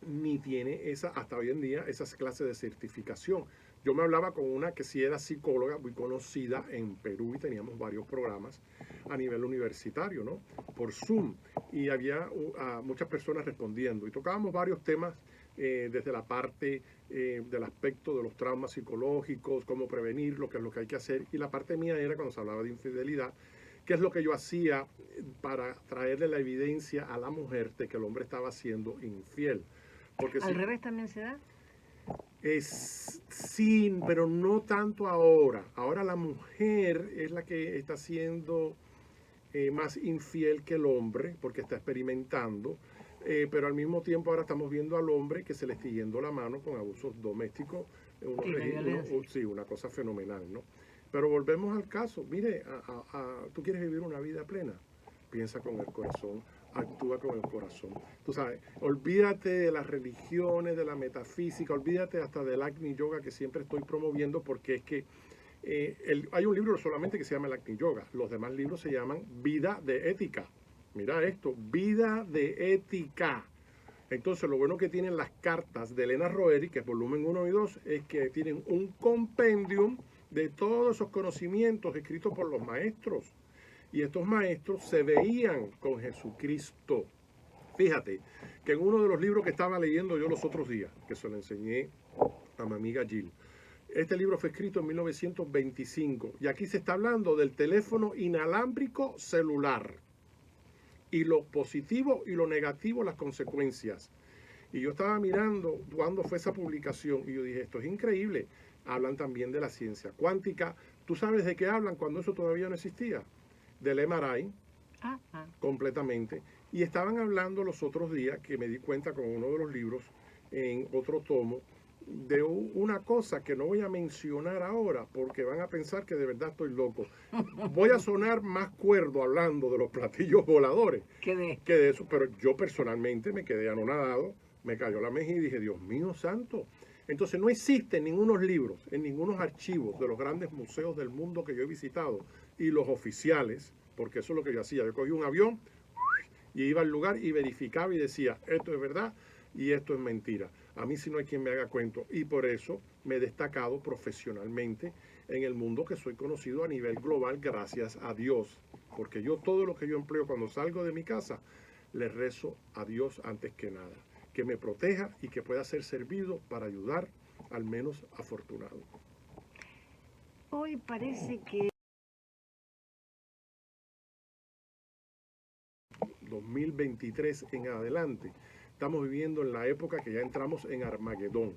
ni tiene hasta hoy en día, esas clases de certificación. Yo me hablaba con una que sí era psicóloga, muy conocida en Perú, y teníamos varios programas a nivel universitario, ¿no? Por Zoom, y había muchas personas respondiendo, y tocábamos varios temas desde la parte del aspecto de los traumas psicológicos, cómo prevenir, lo que es lo que hay que hacer, y la parte mía era cuando se hablaba de infidelidad, qué es lo que yo hacía para traerle la evidencia a la mujer de que el hombre estaba siendo infiel. Porque ¿Al revés también se da? Sí, pero no tanto ahora. Ahora la mujer es la que está siendo más infiel que el hombre, porque está experimentando, pero al mismo tiempo ahora estamos viendo al hombre que se le está yendo la mano con abusos domésticos, sí, una cosa fenomenal, ¿no? Pero volvemos al caso. Mire, tú quieres vivir una vida plena, piensa con el corazón, actúa con el corazón. Tú sabes, olvídate de las religiones, de la metafísica, olvídate hasta del Agni Yoga que siempre estoy promoviendo, porque es que hay un libro solamente que se llama el Agni Yoga. Los demás libros se llaman Vida de Ética. Mira esto, Vida de Ética. Entonces, lo bueno que tienen las cartas de Elena Roeri, que es volumen 1 y 2, es que tienen un compendium de todos esos conocimientos escritos por los maestros. Y estos maestros se veían con Jesucristo. Fíjate que en uno de los libros que estaba leyendo yo los otros días, que se lo enseñé a mi amiga Jill, este libro fue escrito en 1925 y aquí se está hablando del teléfono inalámbrico celular y lo positivo y lo negativo, las consecuencias. Y yo estaba mirando cuándo fue esa publicación y yo dije, esto es increíble. Hablan también de la ciencia cuántica. ¿Tú sabes de qué hablan cuando eso todavía no existía? Del MRI, completamente. Y estaban hablando los otros días, que me di cuenta con uno de los libros, en otro tomo, de una cosa que no voy a mencionar ahora porque van a pensar que de verdad estoy loco. Voy a sonar más cuerdo hablando de los platillos voladores que de eso, pero yo personalmente me quedé anonadado, me cayó la mejilla y dije, Dios mío santo. Entonces no existen ningunos libros, en ningunos archivos de los grandes museos del mundo que yo he visitado y los oficiales, porque eso es lo que yo hacía. Yo cogí un avión y iba al lugar y verificaba y decía, esto es verdad y esto es mentira. A mí sí no hay quien me haga cuento, y por eso me he destacado profesionalmente en el mundo, que soy conocido a nivel global, gracias a Dios. Porque yo todo lo que yo empleo cuando salgo de mi casa, le rezo a Dios antes que nada. Que me proteja y que pueda ser servido para ayudar al menos afortunado. Hoy parece que 2023 en adelante, estamos viviendo en la época que ya entramos en Armagedón.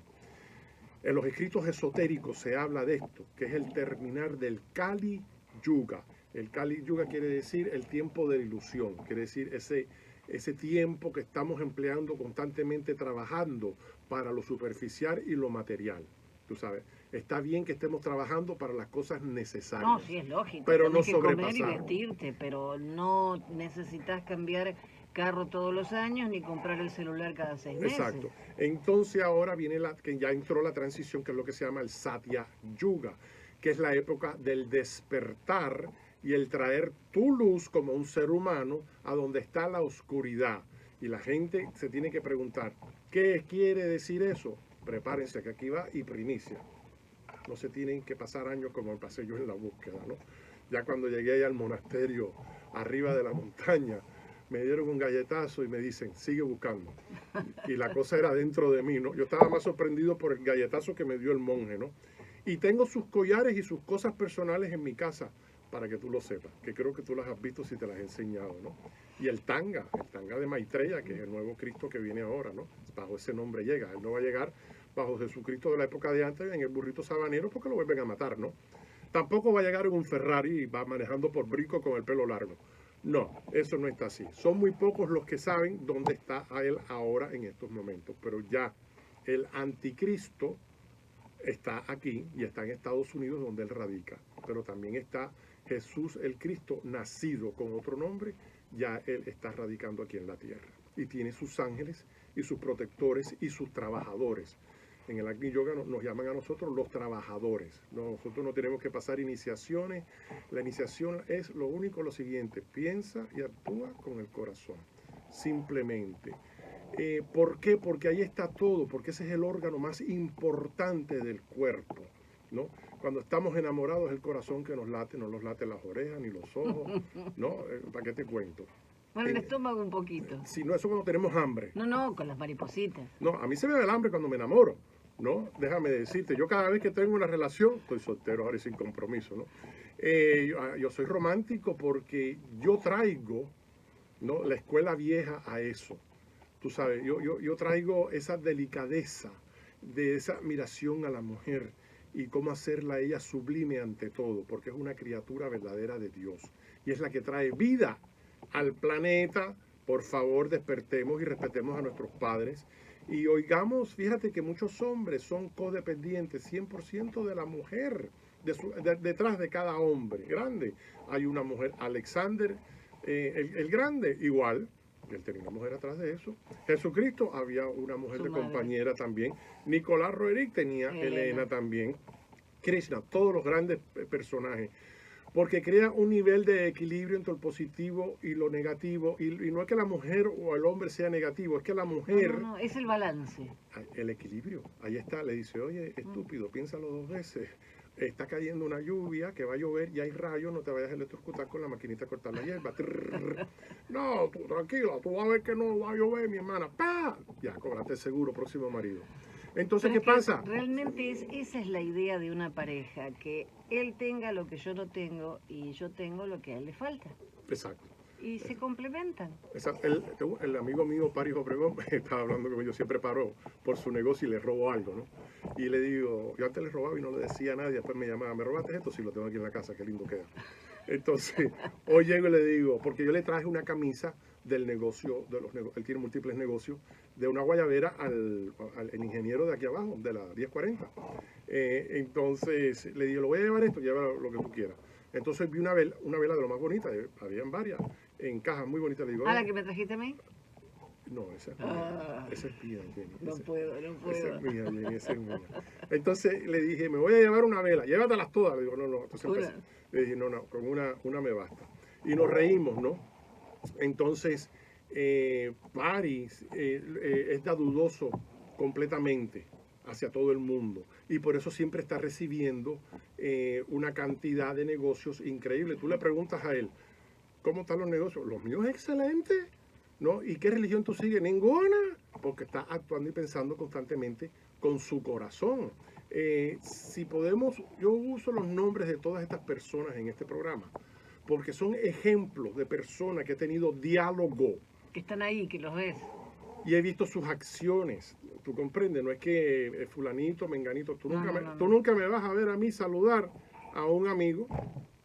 En los escritos esotéricos se habla de esto, que es el terminar del Kali Yuga. El Kali Yuga quiere decir el tiempo de la ilusión, quiere decir ese tiempo que estamos empleando constantemente trabajando para lo superficial y lo material. Tú sabes, está bien que estemos trabajando para las cosas necesarias. No, sí, es lógico. Pero no Tenés que comer y sobrepasar. vestirte, pero no necesitas cambiar carro todos los años ni comprar el celular cada 6 meses. Exacto. Entonces ahora viene que ya entró la transición, que es lo que se llama el Satya Yuga, que es la época del despertar y el traer tu luz como un ser humano a donde está la oscuridad. Y la gente se tiene que preguntar, ¿qué quiere decir eso? Prepárense que aquí va y primicia. No se tienen que pasar años como pasé yo en la búsqueda, ¿no? Ya cuando llegué allá al monasterio, arriba de la montaña, me dieron un galletazo y me dicen, sigue buscando. Y la cosa era dentro de mí, ¿no? Yo estaba más sorprendido por el galletazo que me dio el monje, ¿no? Y tengo sus collares y sus cosas personales en mi casa, para que tú lo sepas, que creo que tú las has visto si te las he enseñado, ¿no? Y el tanga de Maitreya, que es el nuevo Cristo que viene ahora, ¿no? Bajo ese nombre llega, él no va a llegar bajo Jesucristo de la época de antes en el burrito sabanero porque lo vuelven a matar, ¿no? Tampoco va a llegar en un Ferrari y va manejando por Brico con el pelo largo. No, eso no está así. Son muy pocos los que saben dónde está él ahora en estos momentos, pero ya el anticristo está aquí y está en Estados Unidos donde él radica, pero también está Jesús el Cristo nacido con otro nombre, ya él está radicando aquí en la tierra y tiene sus ángeles y sus protectores y sus trabajadores. En el Agni Yoga nos llaman a nosotros los trabajadores. Nosotros no tenemos que pasar iniciaciones. La iniciación es lo único, lo siguiente: piensa y actúa con el corazón, simplemente. ¿Por qué? Porque ahí está todo, porque ese es el órgano más importante del cuerpo, ¿no? Cuando estamos enamorados, el corazón que nos late, no nos late las orejas ni los ojos, ¿no? ¿Para qué te cuento? Bueno, el estómago un poquito. Si no, eso cuando tenemos hambre. No, con las maripositas. No, a mí se me da el hambre cuando me enamoro, ¿no? Déjame decirte, yo cada vez que tengo una relación, estoy soltero ahora y sin compromiso, ¿no? Yo soy romántico porque yo traigo, ¿no?, la escuela vieja a eso. Tú sabes, yo traigo esa delicadeza de esa admiración a la mujer y cómo hacerla ella sublime ante todo, porque es una criatura verdadera de Dios y es la que trae vida al planeta. Por favor, despertemos y respetemos a nuestros padres y oigamos. Fíjate que muchos hombres son codependientes, 100% de la mujer, detrás de cada hombre grande hay una mujer. Alexander el Grande, igual, él tenía una mujer atrás de eso. Jesucristo había una mujer de compañera también. Nicolás Roerich tenía Elena también. Krishna, todos los grandes personajes. Porque crea un nivel de equilibrio entre el positivo y lo negativo. Y no es que la mujer o el hombre sea negativo, es que la mujer... No, es el balance. El equilibrio. Ahí está, le dice, oye, estúpido, piénsalo 2 veces. Está cayendo una lluvia, que va a llover y hay rayos, no te vayas a electrocutar con la maquinita a cortar la hierba. No, tú tranquila, tú vas a ver que no va a llover, mi hermana. ¡Pah! Ya, cóbrate seguro, próximo marido. Entonces, ¿qué pasa? Realmente esa es la idea de una pareja, que él tenga lo que yo no tengo y yo tengo lo que a él le falta. Exacto. Y se complementan. Exacto. El amigo mío, Paris Obregón, estaba hablando que yo siempre paró por su negocio y le robó algo, ¿no? Y le digo, yo antes le robaba y no le decía a nadie, después me llamaba, ¿me robaste esto? Sí, lo tengo aquí en la casa, qué lindo queda. Entonces, hoy llego y le digo, porque yo le traje una camisa del negocio, él tiene múltiples negocios, de una guayabera al ingeniero de aquí abajo, de la 1040. Entonces, le digo, lo voy a llevar esto, lleva lo que tú quieras. Entonces vi una vela de lo más bonita, habían varias, en cajas muy bonitas. Le digo, ¿a la que me trajiste a mí? No, esa es mía. Esa es mía, Jenny. No puedo. Esa es mía, Jenny, esa es mía. Entonces le dije, me voy a llevar una vela, llévatelas todas. Le digo, no. Entonces le dije, no, con una me basta. Y nos reímos, ¿no? Entonces, Paris está dudoso completamente hacia todo el mundo y por eso siempre está recibiendo una cantidad de negocios increíble. Tú le preguntas a él, ¿cómo están los negocios? Los míos excelentes, ¿no? ¿Y qué religión tú sigues? Ninguna, porque está actuando y pensando constantemente con su corazón. Si podemos, yo uso los nombres de todas estas personas en este programa, porque son ejemplos de personas que han tenido diálogo. Que están ahí, que los ves. y he visto sus acciones. ¿Tú comprendes? No es que fulanito, menganito, tú nunca me vas a ver a mí saludar a un amigo.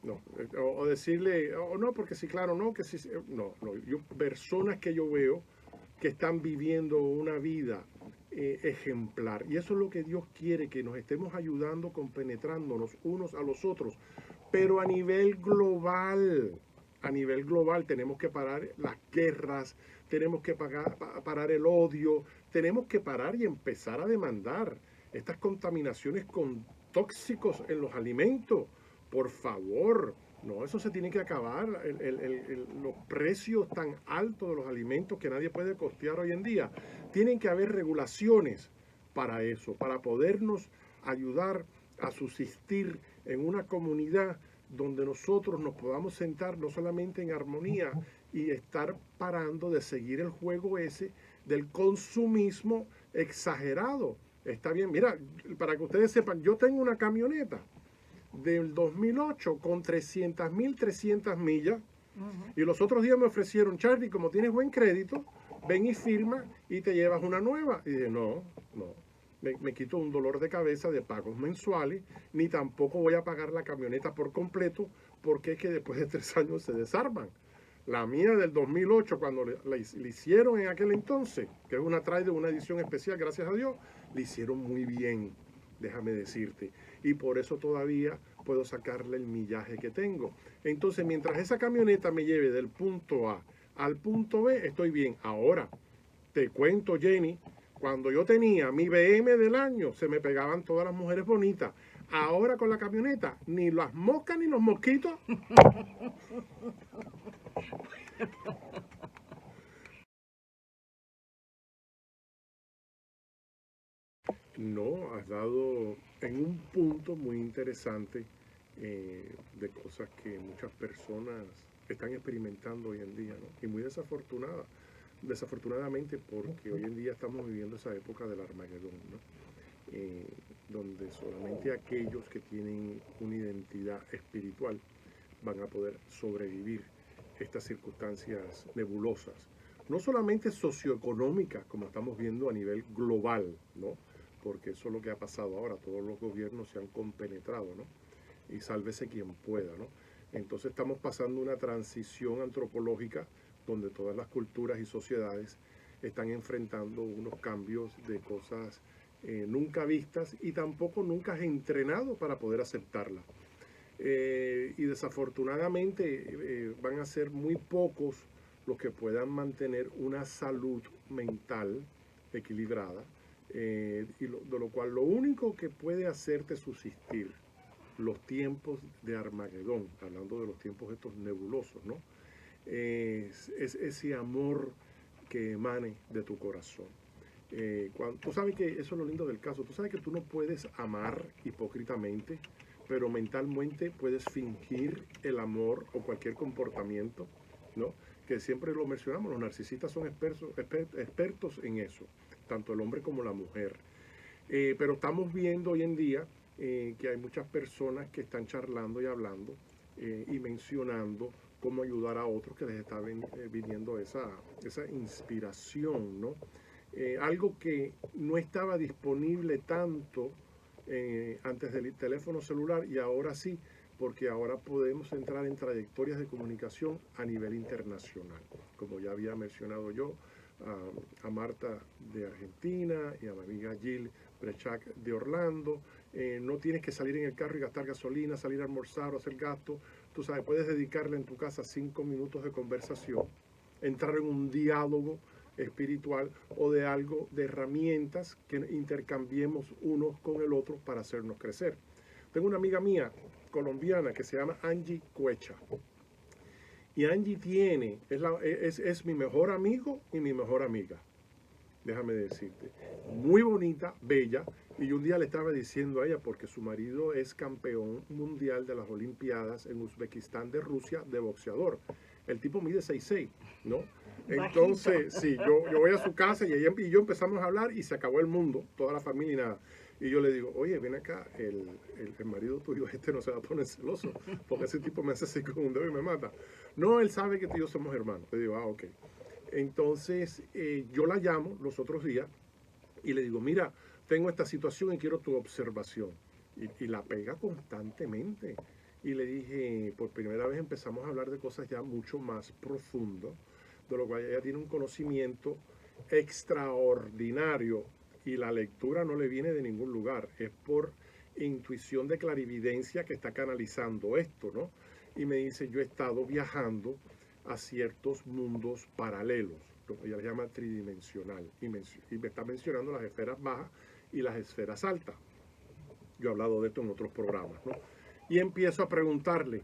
No, o decirle, o no, porque sí, claro, no, que sí, no, personas que yo veo que están viviendo una vida ejemplar. Y eso es lo que Dios quiere, que nos estemos ayudando, compenetrándonos unos a los otros. Pero a nivel global tenemos que parar las guerras, tenemos que parar el odio, tenemos que parar y empezar a demandar estas contaminaciones con tóxicos en los alimentos. Por favor, no, eso se tiene que acabar. Los precios tan altos de los alimentos que nadie puede costear hoy en día. Tienen que haber regulaciones para eso, para podernos ayudar a subsistir en una comunidad donde nosotros nos podamos sentar no solamente en armonía y estar parando de seguir el juego ese del consumismo exagerado. Está bien, mira, para que ustedes sepan, yo tengo una camioneta del 2008 con 300 millas. Y los otros días me ofrecieron, Charlie, como tienes buen crédito, ven y firma y te llevas una nueva. Y dije, no, me quito un dolor de cabeza de pagos mensuales, ni tampoco voy a pagar la camioneta por completo, porque es que después de 3 años se desarman. La mía del 2008, cuando le hicieron en aquel entonces, que es una Trider, una edición especial, gracias a Dios, le hicieron muy bien, déjame decirte. Y por eso todavía puedo sacarle el millaje que tengo. Entonces, mientras esa camioneta me lleve del punto A al punto B, estoy bien. Ahora, te cuento, Jenny, cuando yo tenía mi BM del año, se me pegaban todas las mujeres bonitas. Ahora con la camioneta, ni las moscas ni los mosquitos. No, has dado en un punto muy interesante de cosas que muchas personas están experimentando hoy en día, ¿no? Y muy desafortunadamente, porque hoy en día estamos viviendo esa época del Armagedón, ¿no? Donde solamente aquellos que tienen una identidad espiritual van a poder sobrevivir estas circunstancias nebulosas, no solamente socioeconómicas, como estamos viendo a nivel global, ¿no? Porque eso es lo que ha pasado ahora, todos los gobiernos se han compenetrado, ¿no? Y sálvese quien pueda, ¿no? Entonces estamos pasando una transición antropológica donde todas las culturas y sociedades están enfrentando unos cambios de cosas nunca vistas y tampoco nunca entrenado para poder aceptarlas. Y desafortunadamente van a ser muy pocos los que puedan mantener una salud mental equilibrada, de lo cual lo único que puede hacerte subsistir los tiempos de Armagedón, hablando de los tiempos estos nebulosos, ¿no? Es ese amor que emane de tu corazón. Tú sabes que eso es lo lindo del caso, tú sabes que tú no puedes amar hipócritamente, pero mentalmente puedes fingir el amor o cualquier comportamiento, ¿no? Que siempre lo mencionamos, los narcisistas son expertos en eso, tanto el hombre como la mujer. Pero estamos viendo hoy en día que hay muchas personas que están charlando y hablando y mencionando cómo ayudar a otros que les está viniendo esa inspiración, ¿no? Algo que no estaba disponible tanto antes del teléfono celular y ahora sí, porque ahora podemos entrar en trayectorias de comunicación a nivel internacional. Como ya había mencionado yo, a Marta de Argentina y a mi amiga Jill Brechak de Orlando. No tienes que salir en el carro y gastar gasolina, salir a almorzar o hacer gasto. Tú sabes, puedes dedicarle en tu casa 5 minutos de conversación, entrar en un diálogo espiritual o de algo, de herramientas que intercambiemos unos con el otro para hacernos crecer. Tengo una amiga mía colombiana que se llama Angie Cuecha. Y Angie es mi mejor amigo y mi mejor amiga. Déjame decirte. Muy bonita, bella. Y un día le estaba diciendo a ella, porque su marido es campeón mundial de las Olimpiadas en Uzbekistán de Rusia de boxeador. El tipo mide 6'6", ¿no? Entonces, sí, yo voy a su casa y ella y yo empezamos a hablar y se acabó el mundo, toda la familia y nada. Y yo le digo, oye, ven acá, el marido tuyo no se va a poner celoso, porque ese tipo me hace así con un dedo y me mata. No, él sabe que tú y yo somos hermanos. Le digo, ok. Entonces, yo la llamo los otros días y le digo, mira, tengo esta situación y quiero tu observación. Y la pega constantemente. Y le dije, por primera vez empezamos a hablar de cosas ya mucho más profundas, de lo cual ella tiene un conocimiento extraordinario y la lectura no le viene de ningún lugar, es por intuición de clarividencia que está canalizando esto, ¿no? Y me dice, yo he estado viajando a ciertos mundos paralelos, lo que ella le llama tridimensional, y me está mencionando las esferas bajas y las esferas altas. Yo he hablado de esto en otros programas, ¿no? Y empiezo a preguntarle,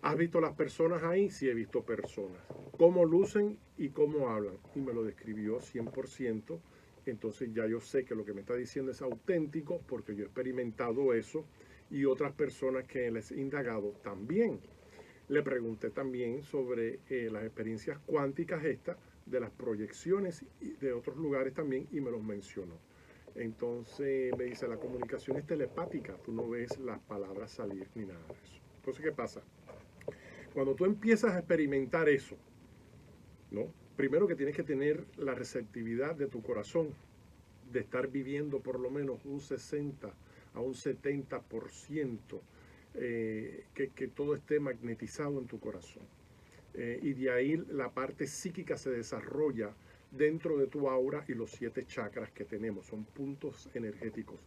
¿has visto las personas ahí? Sí, he visto personas. ¿Cómo lucen y cómo hablan? Y me lo describió 100%. Entonces ya yo sé que lo que me está diciendo es auténtico porque yo he experimentado eso y otras personas que les he indagado también. Le pregunté también sobre las experiencias cuánticas estas, de las proyecciones de otros lugares también y me los mencionó. Entonces me dice, la comunicación es telepática, tú no ves las palabras salir ni nada de eso. Entonces, ¿qué pasa? Cuando tú empiezas a experimentar eso, ¿no? Primero que tienes que tener la receptividad de tu corazón, de estar viviendo por lo menos un 60 a un 70%, que todo esté magnetizado en tu corazón. Y de ahí la parte psíquica se desarrolla dentro de tu aura y los 7 chakras que tenemos, son puntos energéticos.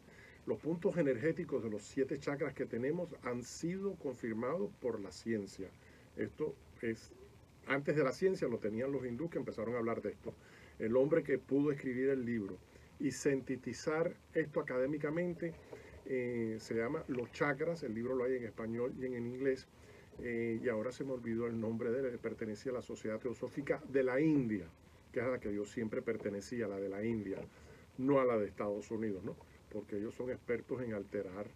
Los puntos energéticos de los 7 chakras que tenemos han sido confirmados por la ciencia. Esto es, antes de la ciencia lo tenían los hindúes que empezaron a hablar de esto. El hombre que pudo escribir el libro y sintetizar esto académicamente se llama Los Chakras, el libro lo hay en español y en inglés, y ahora se me olvidó el nombre de él, pertenecía a la Sociedad Teosófica de la India, que es a la que yo siempre pertenecía, la de la India, no a la de Estados Unidos, ¿no? Porque ellos son expertos en alterar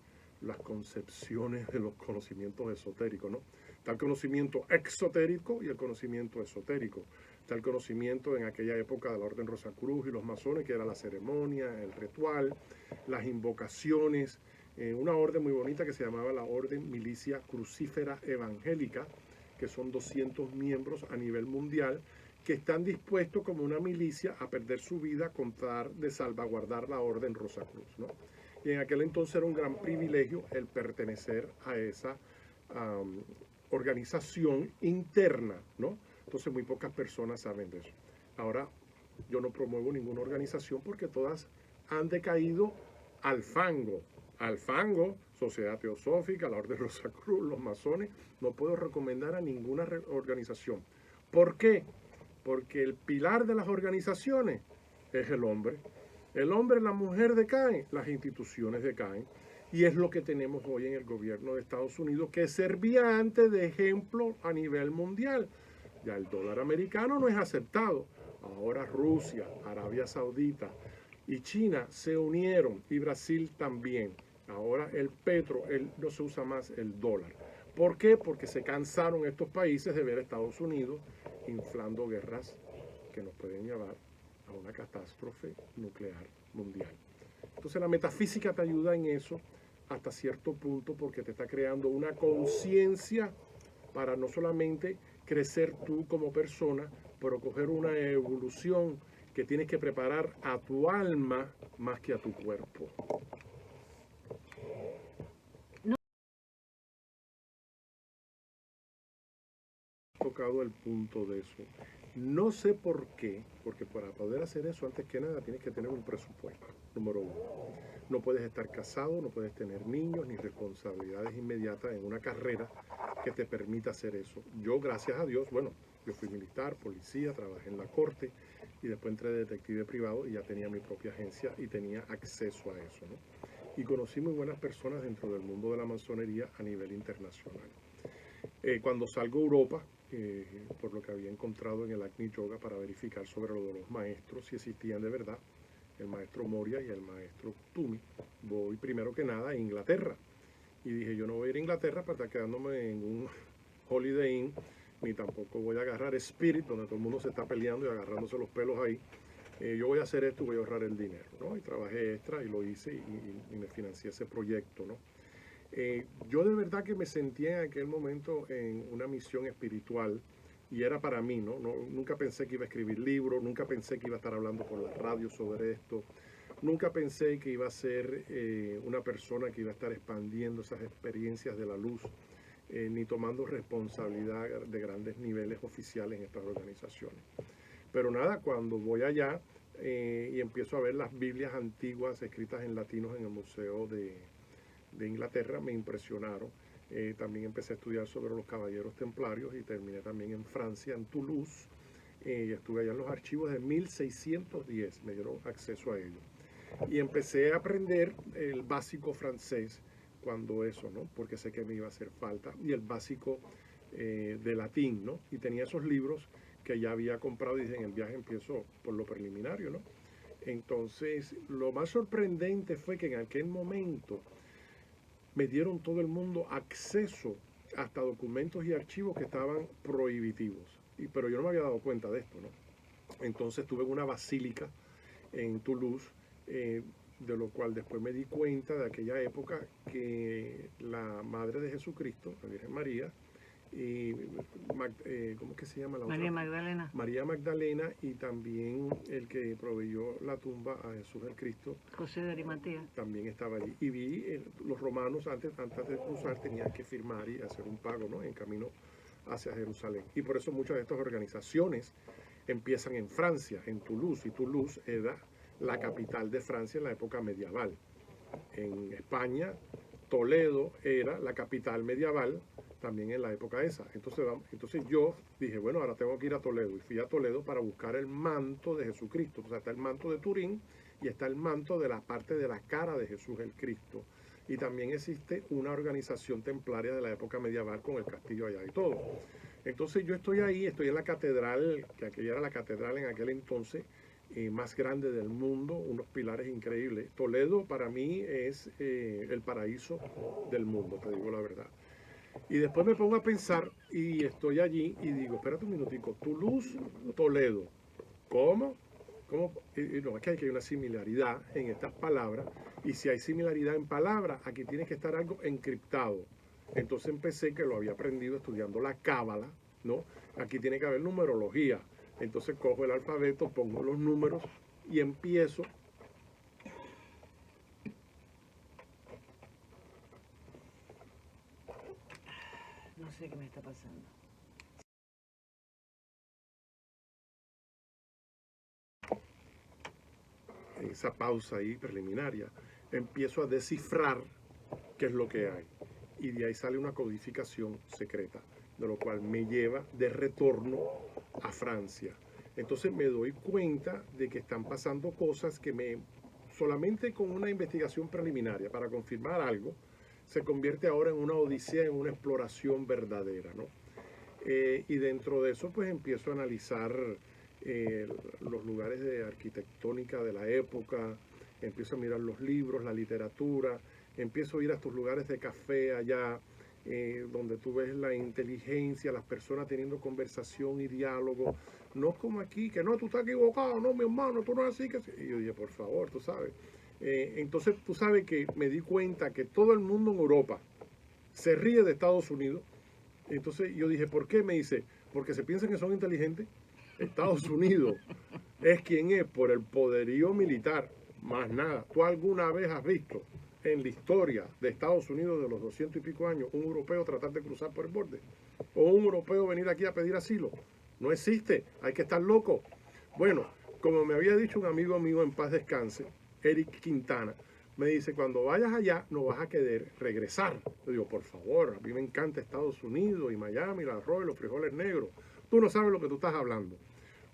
las concepciones de los conocimientos esotéricos, ¿no? Está el conocimiento exotérico y el conocimiento esotérico. Está el conocimiento en aquella época de la Orden Rosacruz y los masones, que era la ceremonia, el ritual, las invocaciones, una orden muy bonita que se llamaba la Orden Milicia Crucífera Evangélica, que son 200 miembros a nivel mundial, que están dispuestos como una milicia a perder su vida con tal de salvaguardar la Orden Rosacruz, ¿no? Y en aquel entonces era un gran privilegio el pertenecer a esa organización interna, ¿no? Entonces muy pocas personas saben de eso. Ahora, yo no promuevo ninguna organización porque todas han decaído al fango. Al fango, Sociedad Teosófica, la Orden Rosacruz, los masones, no puedo recomendar a ninguna organización. ¿Por qué? Porque el pilar de las organizaciones es el hombre. El hombre y la mujer decaen, las instituciones decaen. Y es lo que tenemos hoy en el gobierno de Estados Unidos, que servía antes de ejemplo a nivel mundial. Ya el dólar americano no es aceptado. Ahora Rusia, Arabia Saudita y China se unieron y Brasil también. Ahora el petro, no se usa más el dólar. ¿Por qué? Porque se cansaron estos países de ver a Estados Unidos inflando guerras que nos pueden llevar a una catástrofe nuclear mundial. Entonces la metafísica te ayuda en eso hasta cierto punto porque te está creando una conciencia para no solamente crecer tú como persona, pero coger una evolución que tienes que preparar a tu alma más que a tu cuerpo. Tocado el punto de eso. No sé por qué, porque para poder hacer eso, antes que nada, tienes que tener un presupuesto, número 1. No puedes estar casado, no puedes tener niños ni responsabilidades inmediatas en una carrera que te permita hacer eso. Yo, gracias a Dios, bueno, yo fui militar, policía, trabajé en la corte y después entré de detective privado y ya tenía mi propia agencia y tenía acceso a eso, ¿no? Y conocí muy buenas personas dentro del mundo de la masonería a nivel internacional. Cuando salgo a Europa, por lo que había encontrado en el Agni Yoga para verificar sobre lo de los maestros, si existían de verdad, el maestro Moria y el maestro Tumi, voy primero que nada a Inglaterra. Y dije, yo no voy a ir a Inglaterra para estar quedándome en un Holiday Inn, ni tampoco voy a agarrar Spirit, donde todo el mundo se está peleando y agarrándose los pelos ahí. Yo voy a hacer esto y voy a ahorrar el dinero, ¿no? Y trabajé extra y lo hice y me financié ese proyecto, ¿no? Yo de verdad que me sentía en aquel momento en una misión espiritual y era para mí, ¿no? Nunca pensé que iba a escribir libros, nunca pensé que iba a estar hablando por la radio sobre esto, nunca pensé que iba a ser una persona que iba a estar expandiendo esas experiencias de la luz, ni tomando responsabilidad de grandes niveles oficiales en estas organizaciones. Pero nada, cuando voy allá y empiezo a ver las Biblias antiguas escritas en latinos en el Museo de Inglaterra, me impresionaron. También empecé a estudiar sobre los caballeros templarios y terminé también en Francia, en Toulouse. Estuve allá en los archivos de 1610, me dieron acceso a ellos. Y empecé a aprender el básico francés cuando eso, ¿no? Porque sé que me iba a hacer falta. Y el básico de latín, ¿no? Y tenía esos libros que ya había comprado y dije, en el viaje empiezo por lo preliminario, ¿no? Entonces, lo más sorprendente fue que en aquel momento me dieron todo el mundo acceso hasta documentos y archivos que estaban prohibitivos. Pero yo no me había dado cuenta de esto, ¿no? Entonces tuve una basílica en Toulouse, de lo cual después me di cuenta de aquella época que la Madre de Jesucristo, la Virgen María, y ¿cómo es que se llama la María otra? Magdalena. María Magdalena, y también el que proveyó la tumba a Jesús el Cristo, José de Arimatea. también estaba allí. Y vi los romanos antes de cruzar tenían que firmar y hacer un pago, ¿no? En camino hacia Jerusalén. Y por eso muchas de estas organizaciones empiezan en Francia, en Toulouse, y Toulouse era la capital de Francia en la época medieval. En España, Toledo era la capital medieval también en la época esa. Entonces yo dije, bueno, ahora tengo que ir a Toledo. Y fui a Toledo para buscar el manto de Jesucristo. O sea, está el manto de Turín y está el manto de la parte de la cara de Jesús el Cristo. Y también existe una organización templaria de la época medieval con el castillo allá y todo. Entonces yo estoy ahí, estoy en la catedral, que aquella era la catedral en aquel entonces, más grande del mundo, unos pilares increíbles. Toledo para mí es el paraíso del mundo, te digo la verdad. Y después me pongo a pensar y estoy allí y digo, espérate un minutico, Toulouse, Toledo, ¿cómo? ¿Cómo? No, es que hay una similaridad en estas palabras, y si hay similaridad en palabras, aquí tiene que estar algo encriptado. Entonces empecé, que lo había aprendido estudiando la cábala, ¿no? Aquí tiene que haber numerología. Entonces cojo el alfabeto, pongo los números y empiezo. No sé qué me está pasando. En esa pausa ahí preliminaria, empiezo a descifrar qué es lo que hay. Y de ahí sale una codificación secreta, de lo cual me lleva de retorno a Francia. Entonces me doy cuenta de que están pasando cosas que solamente con una investigación preliminaria para confirmar algo, se convierte ahora en una odisea, en una exploración verdadera, ¿no? Y dentro de eso pues empiezo a analizar los lugares de arquitectónica de la época, empiezo a mirar los libros, la literatura, empiezo a ir a estos lugares de café allá, donde tú ves la inteligencia, las personas teniendo conversación y diálogo, no como aquí, que no, tú estás equivocado, no, mi hermano, tú no es así, que sí. Y yo dije, por favor, tú sabes. Entonces tú sabes que me di cuenta que todo el mundo en Europa se ríe de Estados Unidos. Entonces yo dije, ¿por qué? Me dice, porque se piensan que son inteligentes. Estados Unidos es quien es por el poderío militar, más nada. ¿Tú alguna vez has visto en la historia de Estados Unidos de los 200 y pico años un europeo tratar de cruzar por el borde? ¿O un europeo venir aquí a pedir asilo? No existe, hay que estar loco. Bueno, como me había dicho un amigo mío, en paz descanse, Eric Quintana, me dice, cuando vayas allá no vas a querer regresar. Yo digo, por favor, a mí me encanta Estados Unidos y Miami, el arroz y los frijoles negros. Tú no sabes lo que tú estás hablando.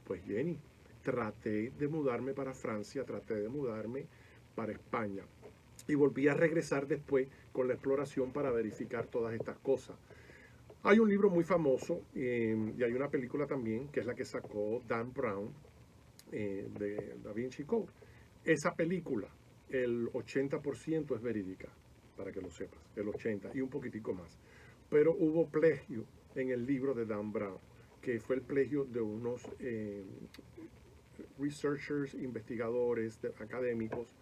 Pues Jenny, traté de mudarme para Francia, traté de mudarme para España y volví a regresar después con la exploración para verificar todas estas cosas. Hay un libro muy famoso y hay una película también, que es la que sacó Dan Brown, de Da Vinci Code. Esa película, el 80% es verídica, para que lo sepas, el 80% y un poquitico más. Pero hubo plagio en el libro de Dan Brown, que fue el plagio de unos researchers, investigadores, académicos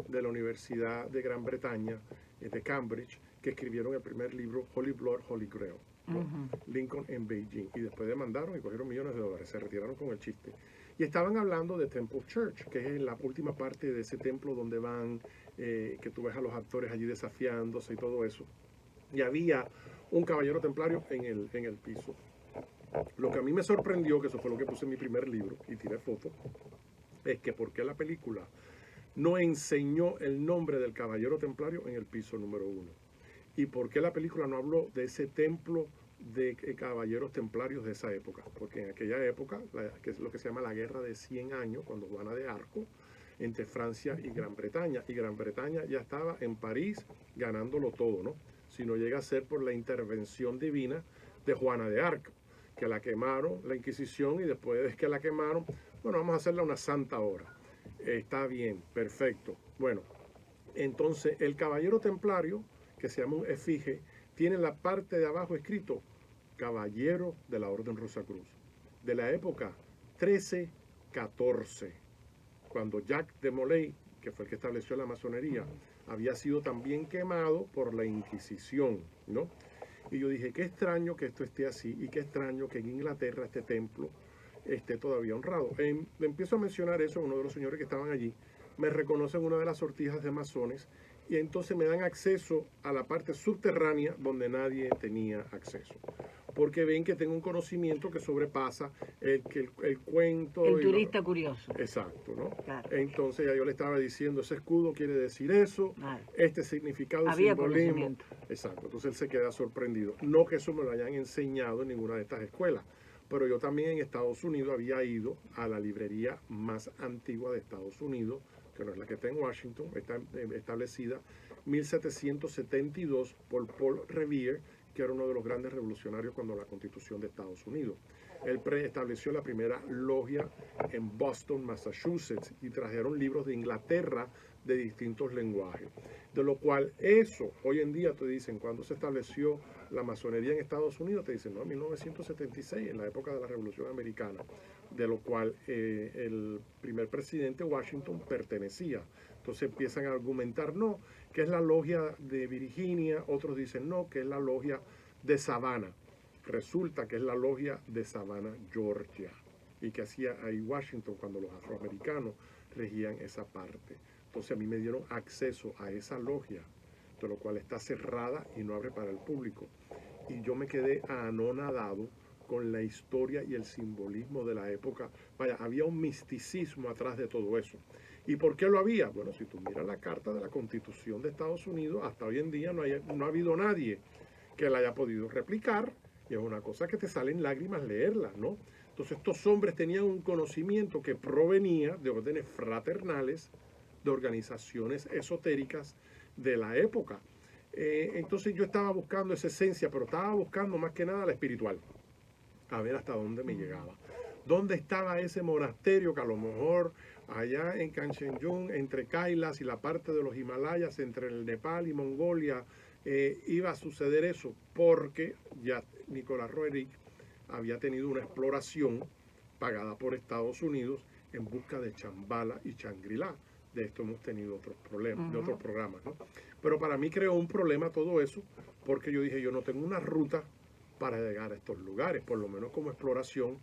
de la Universidad de Gran Bretaña, de Cambridge, que escribieron el primer libro, Holy Blood, Holy Grail. ¿no? Ujú. Lincoln en Beijing. Y después demandaron y cogieron millones de dólares. Se retiraron con el chiste. Y estaban hablando de Temple Church, que es la última parte de ese templo donde van, que tú ves a los actores allí desafiándose y todo eso. Y había un caballero templario en el piso. Lo que a mí me sorprendió, que eso fue lo que puse en mi primer libro y tiré fotos, es que por qué la película no enseñó el nombre del caballero templario en el piso número 1. Y por qué la película no habló de ese templo de caballeros templarios de esa época. Porque en aquella época, que es lo que se llama la Guerra de 100 años, cuando Juana de Arco, entre Francia y Gran Bretaña. Y Gran Bretaña ya estaba en París ganándolo todo, ¿no? Si no llega a ser por la intervención divina de Juana de Arco, que la quemaron, la Inquisición, y después de que la quemaron, bueno, vamos a hacerla una santa hora. Está bien, perfecto. Bueno, entonces el caballero templario, que se llama un efigie, tiene en la parte de abajo escrito Caballero de la Orden Rosacruz, de la época 1314, cuando Jacques de Molay, que fue el que estableció la masonería, había sido también quemado por la Inquisición, ¿no? Y yo dije, qué extraño que esto esté así y qué extraño que en Inglaterra este templo esté todavía honrado. Le empiezo a mencionar eso a uno de los señores que estaban allí, me reconocen una de las sortijas de masones y entonces me dan acceso a la parte subterránea donde nadie tenía acceso. Porque ven que tengo un conocimiento que sobrepasa el cuento. El turista curioso. Exacto, ¿no? Claro. Entonces ya yo le estaba diciendo, ese escudo quiere decir eso, Vale. este significado, Había simbolismo. conocimiento. Exacto, entonces él se queda sorprendido. No que eso me lo hayan enseñado en ninguna de estas escuelas, pero yo también en Estados Unidos había ido a la librería más antigua de Estados Unidos, que no es la que está en Washington, está establecida 1772 por Paul Revere, que era uno de los grandes revolucionarios cuando la Constitución de Estados Unidos. Él estableció la primera logia en Boston, Massachusetts, y trajeron libros de Inglaterra de distintos lenguajes. De lo cual eso, hoy en día te dicen, cuando se estableció la masonería en Estados Unidos, te dicen, no, en 1976, en la época de la Revolución Americana, de lo cual el primer presidente Washington pertenecía. Entonces empiezan a argumentar, no, que es la logia de Virginia, otros dicen, no, que es la logia de Savannah. Resulta que es la logia de Savannah, Georgia, y que hacía ahí Washington cuando los afroamericanos regían esa parte. Entonces a mí me dieron acceso a esa logia, de lo cual está cerrada y no abre para el público. Y yo me quedé anonadado con la historia y el simbolismo de la época. Vaya, había un misticismo atrás de todo eso. ¿Y por qué lo había? Bueno, si tú miras la carta de la Constitución de Estados Unidos, hasta hoy en día no ha habido nadie que la haya podido replicar, y es una cosa que te salen lágrimas leerla, ¿no? Entonces estos hombres tenían un conocimiento que provenía de órdenes fraternales, de organizaciones esotéricas de la época. Entonces yo estaba buscando esa esencia, pero estaba buscando más que nada la espiritual, a ver hasta dónde me llegaba. ¿Dónde estaba ese monasterio que a lo mejor allá en Kanchenjunga, entre Kailas y la parte de los Himalayas, entre el Nepal y Mongolia, iba a suceder eso? Porque ya Nicolás Roerich había tenido una exploración pagada por Estados Unidos en busca de Chambala y Shangri-La. De esto hemos tenido otros problemas, de otros programas, ¿no? Pero para mí creó un problema todo eso, porque yo dije, yo no tengo una ruta para llegar a estos lugares, por lo menos como exploración,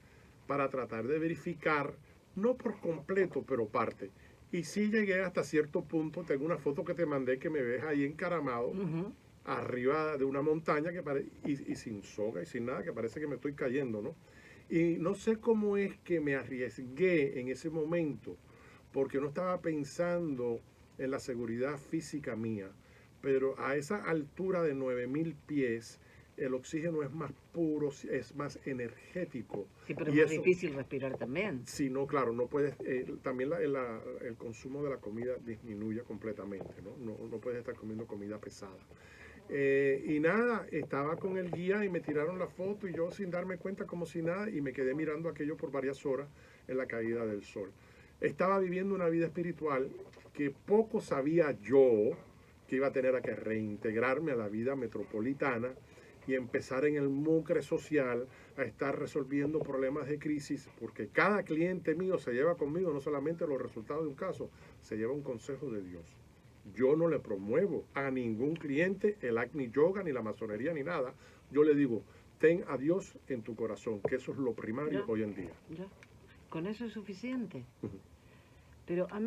para tratar de verificar, no por completo, pero parte. Y sí llegué hasta cierto punto, tengo una foto que te mandé que me ves ahí encaramado, arriba de una montaña y sin soga y sin nada, que parece que me estoy cayendo, ¿no? Y no sé cómo es que me arriesgué en ese momento, porque no estaba pensando en la seguridad física mía, pero a esa altura de 9000 pies, el oxígeno es más puro, es más energético. Sí, pero y es más difícil respirar también. Sí, no, claro, no puedes, también el consumo de la comida disminuye completamente, ¿no? No puedes estar comiendo comida pesada. Y nada, estaba con el guía y me tiraron la foto y yo sin darme cuenta como si nada, y me quedé mirando aquello por varias horas en la caída del sol. Estaba viviendo una vida espiritual que poco sabía yo que iba a tener que reintegrarme a la vida metropolitana y empezar en el mucre social a estar resolviendo problemas de crisis, porque cada cliente mío se lleva conmigo no solamente los resultados de un caso, se lleva un consejo de Dios. Yo no le promuevo a ningún cliente el Agni Yoga, ni la masonería, ni nada. Yo le digo, ten a Dios en tu corazón, que eso es lo primario Ya. hoy en día. Ya. Con eso es suficiente. Ujú. Pero a mí